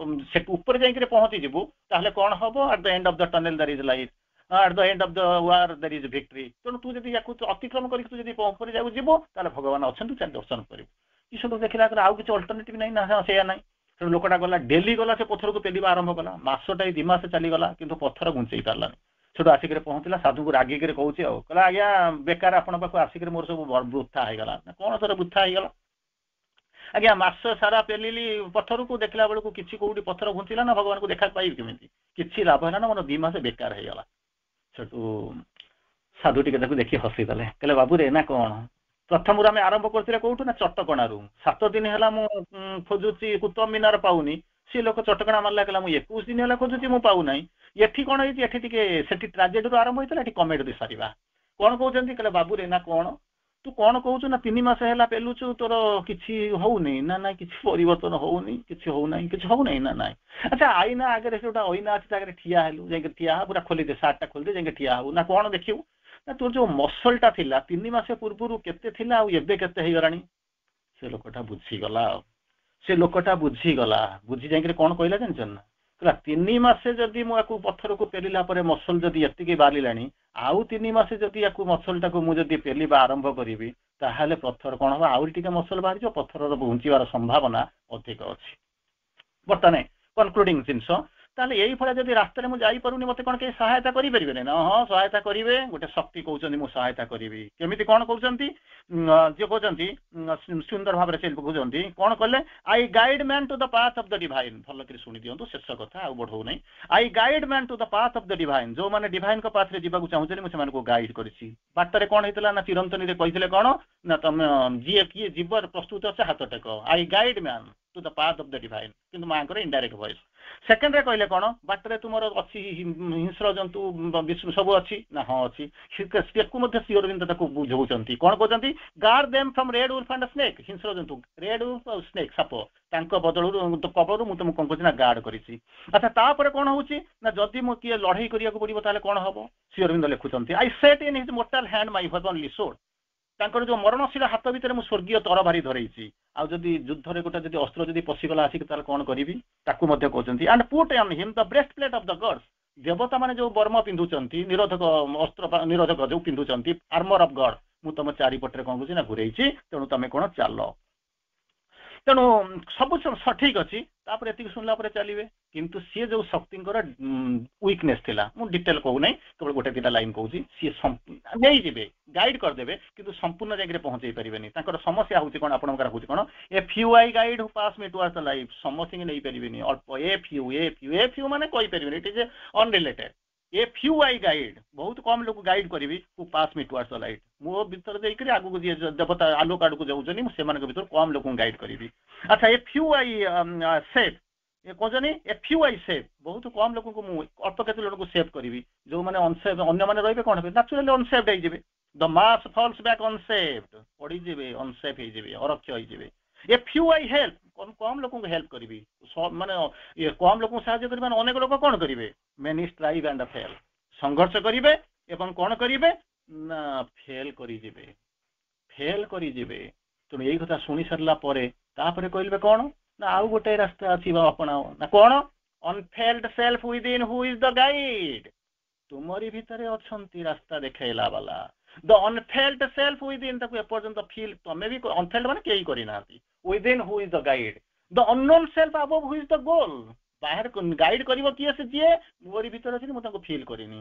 Speaker 1: ସେଠୁ ଉପରେ ଯାଇକି ପହଞ୍ଚିଯିବୁ ତାହେଲେ କଣ ହବ at the end of the tunnel there is light at the end of the war there is victory ତେଣୁ ତୁ ଯଦି ୟାକୁ ଅତିକ୍ରମ କରିକି ତୁ ଯଦି ଉପରେ ଯାକୁ ଯିବୁ ତାହେଲେ ଭଗବାନ ଅଛନ୍ତି ତାହେଲେ ଦର୍ଶନ କରିବୁ କି ସେଠୁ ଦେଖିଲା ଆଉ କିଛି ଅଲ୍ଟରନେଟିଭ ନାହିଁ ନା ସେଇଆ ନାହିଁ ତେଣୁ ଲୋକଟା ଗଲା ଡେଲି ଗଲା ସେ ପଥରକୁ ପେଲିବା ଆରମ୍ଭ କଲା ମାସଟା 2 ମାସ ଚାଲିଗଲା କିନ୍ତୁ ପଥର ଘୁଞ୍ଚେଇ ପାରିଲାନି ସେଠୁ ଆସିକି ପହଞ୍ଚିଲା ସାଧୁଙ୍କୁ ରାଗିକି କହୁଛି ଆଉ କହିଲା ଆଜ୍ଞା ବେକାର ଆପଣଙ୍କ ପାଖକୁ ଆସିକି ମୋର ସବୁ ବୃଥା ହେଇଗଲା କଣ ତୋର ବୃଥା ହେଇଗଲା ଆଜ୍ଞା ମାସ ସାରା ପେଲିଲି ପଥରକୁ ଦେଖିଲା ବେଳକୁ କିଛି କୋଉଠି ପଥର ଘୁଞ୍ଚିଲା ନା ଭଗବାନଙ୍କୁ ଦେଖା ପାଇବି କେମିତି କିଛି ଲାଭ ହେଲା ନା ମୋର 2 ମାସ ବେକାର ହେଇଗଲା ସେଠୁ ସାଧୁ ଟିକେ ତାକୁ ଦେଖି ହସିଦେଲେ କହିଲେ ବାବୁରେ ନା କଣ ପ୍ରଥମରୁ ଆମେ ଆରମ୍ଭ କରିଥିଲେ କୋଉଠୁ ନା ଚଟକଣାରୁ 7 ଦିନ ହେଲା ମୁଁ ଖୋଜୁଛି କୁତୁବ ମିନାର ପାଉନି ସେ ଲୋକ ଚଟକଣା ମାରିଲା କହିଲା ମୁଁ 21 ଦିନ ହେଲା ଖୋଜୁଛି ମୁଁ ପାଉନାହିଁ ଏଠି କଣ ହେଇଛି ଏଠି ଟିକେ ସେଠି ଟ୍ରାଜେଡିରୁ ଆରମ୍ଭ ହେଇଥିଲା ଏଠି କମେଡି ସାରିବା କଣ କହୁଛନ୍ତି କହିଲେ ବାବୁରେ ନା କଣ ତୁ କଣ କହୁଛୁ ନା 3 ମାସ ହେଲା ପେଲୁଛୁ ତୋର କିଛି ହଉନି ନା ନାଇଁ କିଛି ପରିବର୍ତ୍ତନ ହଉନି କିଛି ହଉନାହିଁ କିଛି ହଉନାହିଁ ନା ନାଇଁ ଆଚ୍ଛା ଆଇନା ଆଗରେ ଯୋଉଟା ଅଇନା ଅଛି ତା ଆଗରେ ଠିଆ ହେଲୁ ଯାଇକି ଠିଆ ପୁରା ଖୋଲିଦେ ସାର୍ଟଟା ଖୋଲିଦେ ଯାଇକି ଠିଆ ହବୁ ନା କଣ ଦେଖିବୁ ନା ତୋର ଯୋଉ ମସଲଟା ଥିଲା 3 ମାସ ପୂର୍ବରୁ କେତେ ଥିଲା ଆଉ ଏବେ କେତେ ହେଇଗଲାଣି ସେ ଲୋକଟା ବୁଝିଗଲା ଆଉ ସେ ଲୋକଟା ବୁଝିଗଲା ବୁଝି ଯାଇକି କଣ କହିଲା ଜାଣିଛ ନା କହିଲା 3 ମାସେ ଯଦି ମୁଁ ୟାକୁ ପଥରକୁ ପେଲିଲା ପରେ ମସଲ ଯଦି ଏତିକି ବାହାରିଲାଣି ଆଉ 3 ମାସେ ଯଦି ୟାକୁ ମସଲଟାକୁ ମୁଁ ଯଦି ପେଲିବା ଆରମ୍ଭ କରିବି ତାହେଲେ ପଥର କଣ ହବ ଆହୁରି ଟିକେ ମସଲ ବାହାରିଯିବ ପଥରର ଘୁଞ୍ଚିବାର ସମ୍ଭାବନା ଅଧିକ ଅଛି ବର୍ତ୍ତମାନ କନକ୍ଲୁଡିଂ ଜିନିଷ ତାହେଲେ ଏଇଭଳିଆ ଯଦି ରାସ୍ତାରେ ମୁଁ ଯାଇପାରୁନି ମତେ କଣ କେହି ସହାୟତା କରିପାରିବେନି ନା ହଁ ସହାୟତା କରିବେ ଗୋଟେ ଶକ୍ତି କହୁଛନ୍ତି ମୁଁ ସହାୟତା କରିବି କେମିତି କଣ କହୁଛନ୍ତି ଯିଏ କହୁଛନ୍ତି ସୁନ୍ଦର ଭାବରେ ସେ କହୁଛନ୍ତି କଣ କଲେ I guide man to the path of the divine ଭଲ କରି ଶୁଣି ଦିଅନ୍ତୁ ଶେଷ କଥା ଆଉ ବଢଉ ନାହିଁ I guide man to the path of the divine ଯୋଉମାନେ ଡିଭାଇନଙ୍କ ପାଥରେ ଯିବାକୁ ଚାହୁଁଛନ୍ତି ମୁଁ ସେମାନଙ୍କୁ ଗାଇଡ କରିଛି ବାଟରେ କଣ ହେଇଥିଲା ନା ଚିରନ୍ତନୀରେ କହିଥିଲେ କଣ ନା ତମେ ଯିଏ କିଏ ଯିବ ପ୍ରସ୍ତୁତ ଅଛି ହାତ ଟେକ I guide man to the path of the divine କିନ୍ତୁ ମାଙ୍କର ଇନଡାଇରେକ୍ଟ ଭଏସ ସେକେଣ୍ଡରେ କହିଲେ କଣ ବାଟରେ ତୁମର ଅଛି ହିଂସ୍ର ଜନ୍ତୁ ବିଷ୍ଣୁ ସବୁ ଅଛି ନା ହଁ ଅଛି ତାକୁ ମଧ୍ୟ ଶ୍ରୀ ଅରବିନ୍ଦ ତାକୁ ବୁଝଉଛନ୍ତି କଣ କହୁଛନ୍ତି guard them from red wolf and snake ହିଂସ୍ର ଜନ୍ତୁ ରେଡ୍ ଉଲ୍ଫ ଆଉ ସ୍ନେକ୍ ସାପ ତାଙ୍କ ବଦଳରୁ କବଳରୁ ମୁଁ ତମକୁ କଣ କହୁଛି ନା ଗାର୍ଡ କରିଛି ଆଚ୍ଛା ତାପରେ କଣ ହଉଛି ନା ଯଦି ମୁଁ କିଏ ଲଢେଇ କରିବାକୁ ପଡିବ ତାହେଲେ କଣ ହବ ଶ୍ରୀ ଅରବିନ୍ଦ ଲେଖୁଛନ୍ତି I set in his mortal hand my heavenly sword ତାଙ୍କର ଯୋଉ ମରଣଶୀଳ ହାତ ଭିତରେ ମୁଁ ସ୍ୱର୍ଗୀୟ ତରବାରୀ ଧରେଇଛି ଆଉ ଯଦି ଯୁଦ୍ଧରେ ଗୋଟେ ଯଦି ଅସ୍ତ୍ର ଯଦି ପଶିଗଲା ଆସିକି ତାହେଲେ କଣ କରିବି ତାକୁ ମଧ୍ୟ କହୁଛନ୍ତି and put on him the breastplate of the gods ଦେବତା ମାନେ ଯୋଉ ବର୍ମ ପିନ୍ଧୁଛନ୍ତି ନିରୋଧକ ଅସ୍ତ୍ର ନିରୋଧକ ଯୋଉ ପିନ୍ଧୁଛନ୍ତି ଆର୍ମର ଅଫ ଗଡ ମୁଁ ତମ ଚାରିପଟରେ କଣ କହୁଛି ନା ଘୁରେଇଛି ତେଣୁ ତମେ କଣ ଚାଲ ତେଣୁ ସବୁ ସଠିକ ଅଛି ତାପରେ ଏତିକି ଶୁଣିଲା ପରେ ଚାଲିବେ କିନ୍ତୁ ସିଏ ଯୋଉ ଶକ୍ତିଙ୍କର ୱିକନେସ୍ ଥିଲା ମୁଁ ଡିଟେଲ କହୁନାହିଁ କେବଳ ଗୋଟେ ଦିଟା ଲାଇନ କହୁଛି ସିଏ ନେଇଯିବେ ଗାଇଡ କରିଦେବେ କିନ୍ତୁ ସମ୍ପୂର୍ଣ୍ଣ ଯାଇକି ପହଞ୍ଚେଇ ପାରିବେନି ତାଙ୍କର ସମସ୍ୟା ହଉଛି କଣ ଆପଣଙ୍କର ହଉଛି କଣ ଏ few I guide who pass ମି ଟୁୱାର୍ଡ ଦ ଲାଇଫ ସମସ୍ତଙ୍କୁ ନେଇପାରିବେନି ଅଳ୍ପ ଏ ଫ୍ୟୁ ମାନେ କହିପାରିବେନି it is unrelated a few I guide ବହୁତ କମ ଲୋକ ଗାଇଡ କରିବି ହୁ ପାସ୍ ମି ଟୁୱାର୍ଡ ଦ ଲାଇଟ ମୋ ଭିତରେ ଦେଇକରି ଆଗକୁ ଯିଏ ଦେବତା ଆଲୋକ ଆଡକୁ ଯାଉଛନ୍ତି ମୁଁ ସେମାନଙ୍କ ଭିତରୁ କମ ଲୋକଙ୍କୁ ଗାଇଡ କରିବି ଆଚ୍ଛା ଏ ଫ୍ୟୁ ଆଇ ସେଭ୍ ଏ କହୁଛନ୍ତି ଏ ଫ୍ୟୁ ଆଇ ସେଭ୍ ବହୁତ କମ ଲୋକଙ୍କୁ ମୁଁ ଅଳ୍ପ କେତେ ଲୋକଙ୍କୁ ସେଭ୍ କରିବି ଯୋଉମାନେ ଅନସେଭ୍ ଅନ୍ୟମାନେ ରହିବେ କଣ ହେବେ ନ୍ୟାଚୁରାଲି ଅନସେଭ୍ଡ ହେଇଯିବେ ଦ ମାସ୍ ଫଲ୍ସ ବ୍ୟାକ୍ ଅନସେଭ୍ଡ ପଡିଯିବେ ଅନସେଫ୍ ହେଇଯିବେ ଅରକ୍ଷ ହେଇଯିବେ ଏ ଫ୍ୟୁ ଆଇ ହେଲ୍ପ କମ ଲୋକଙ୍କୁ ହେଲ୍ପ କରିବି ମାନେ କମ ଲୋକଙ୍କୁ ସାହାଯ୍ୟ କରିବେ ମାନେ ଅନେକ ଲୋକ କଣ କରିବେ ମେନି ଷ୍ଟ୍ରାଇଭ୍ ଆଣ୍ଡ ଫେଲ୍ ସଂଘର୍ଷ କରିବେ ଏବଂ କଣ କରିବେ ନା ଫେଲ୍ କରିଯିବେ ତେଣୁ ଏଇ କଥା ଶୁଣି ସାରିଲା ପରେ ତାପରେ କହିଲେ କଣ ନା ଆଉ ଗୋଟେ ରାସ୍ତା ଅଛି ଆପଣାଅ ନା କଣ unfelt self within who is the guide ତୁମରି ଭିତରେ ଅଛନ୍ତି ରାସ୍ତା ଦେଖେଇଲା ବାଲା ଦ ଅନଫେଲ୍ଡ ସେଲ୍ଫ ୱିଦିନ୍ ତାକୁ ଏପର୍ଯ୍ୟନ୍ତ ଫିଲ୍ ତମେ ବି ଅନଫେଲ୍ଡ ମାନେ କେହି କରିନାହାନ୍ତି within who is the guide the unknown self above who is the goal ବାହାରେ ଗାଇଡ କରିବ କିଏ ସେ ଯିଏ ମୋରି ଭିତରେ ଅଛି ମୁଁ ତାଙ୍କୁ ଫିଲ୍ କରିନି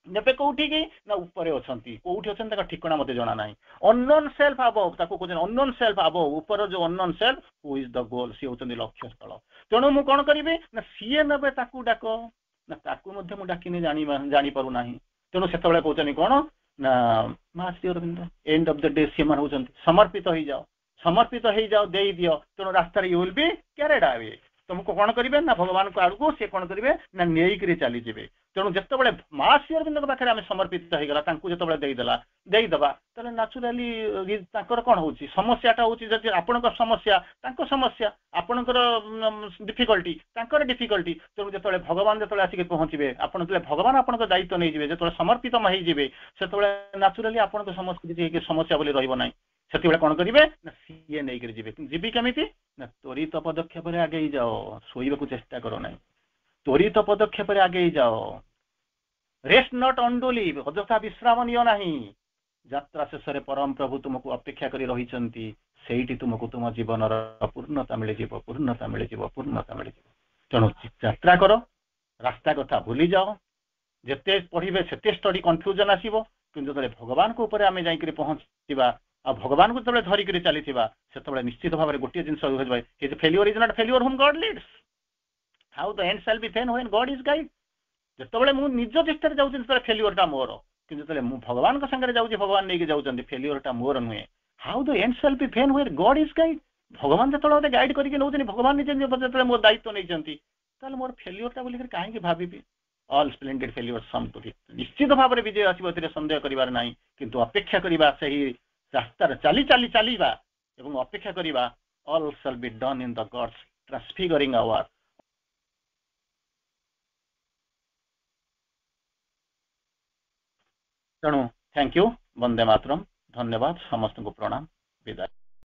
Speaker 1: ନେବେ କୋଉଠିକି ନା ଉପରେ ଅଛନ୍ତି କୋଉଠି ଅଛନ୍ତି ତାଙ୍କ ଠିକଣା ମତେ ଜଣା ନାହିଁ ଅନନୋନ୍ ସେଲ୍ଫ ଆବଭ୍ ତାକୁ କହୁଛନ୍ତି ଅନନୋନ୍ ସେଲ୍ଫ ଆବଭ୍ ଉପର ଯୋଉ unknown self who is the goal ସିଏ ହଉଛନ୍ତି ଲକ୍ଷ୍ୟସ୍ଥଳ ତେଣୁ ମୁଁ କଣ କରିବି ନା ସିଏ ନେବେ ତାକୁ ଡାକ ନା ତାକୁ ମଧ୍ୟ ମୁଁ ଡାକିନି ଜାଣିପାରୁନାହିଁ ତେଣୁ ସେତେବେଳେ କହୁଛନ୍ତି କଣ ନା ମା Shri Aurobindo end of the day ସେମାନେ ହଉଛନ୍ତି ସମର୍ପିତ ହେଇଯାଅ ଦେଇଦିଅ ତେଣୁ ରାସ୍ତାରେ you will be carried away तुमको कौन करेंगे ना भगवान को आड़ को सी कौन करेंगे ना नहीं चलीजे तेणु जिते माँ श्री अरविंद पाखे आम समर्पित होगा जो देदेला देदेबा तेल न्याचुराली कौन हो समस्याटा हूँ जब आपण समस्या समस्या आपणकर डिफिकल्टी डिफिकल्टी तेणु जो भगवान जो आसिक पहुँचे आप भगवान आप दायित्व नहीं जो समर्पित होइबे से न्याचुराली आप समस्त समस्या बोली रही से कौन करेंगे ना सीए नहीं जीवी केमी ना त्वरित पदक्षेप आगे जाओ शोक चेष्टा करो ना त्वरित पदक्षेप आगे जाओ रेस्ट नॉट अंडुली अजथा विश्राम नियो नहीं यात्रा शेष में परम प्रभु तुमको अपेक्षा कर रही से तुमको तुम जीवन पूर्णता मिल पूर्णता मिल पूर्णता मिल तेणु यात्रा कर रास्ता कथा भूली जाओ जिते पढ़े से स्टडी कन्फ्यूजन आसो कि जो भगवान को ऊपर आम जा पहुँचा आ भगवान को जो धरिक चली से निश्चित भाव में गोटे जिन failure is not failure whom God leads how the end shall be vain when God is guide जिते मुझे निज चेष्टा जाऊँ फेल्योरटा मोर कि जो भगवान संगे जाऊँ भगवान नहीं जाऊँ फेल्योरटा मोर नुहे how the end shall be vain when God is guide भगवान जो मत गाइड करके नौ भगवान निजे मोर दायित्व नहीं मोर फेल्योरटा बोलिक कहीं भावी all splendid failure sum to निश्चित भाव में विजय आसो सन्देह करार ना किंतु अपेक्षा करवा से रास्तार चली चली चलवा एवं अपेक्षा करवा all shall be done in the gods transfiguring our तेणु थैंक यू वंदे मातरम धन्यवाद समस्त को प्रणाम विदाय।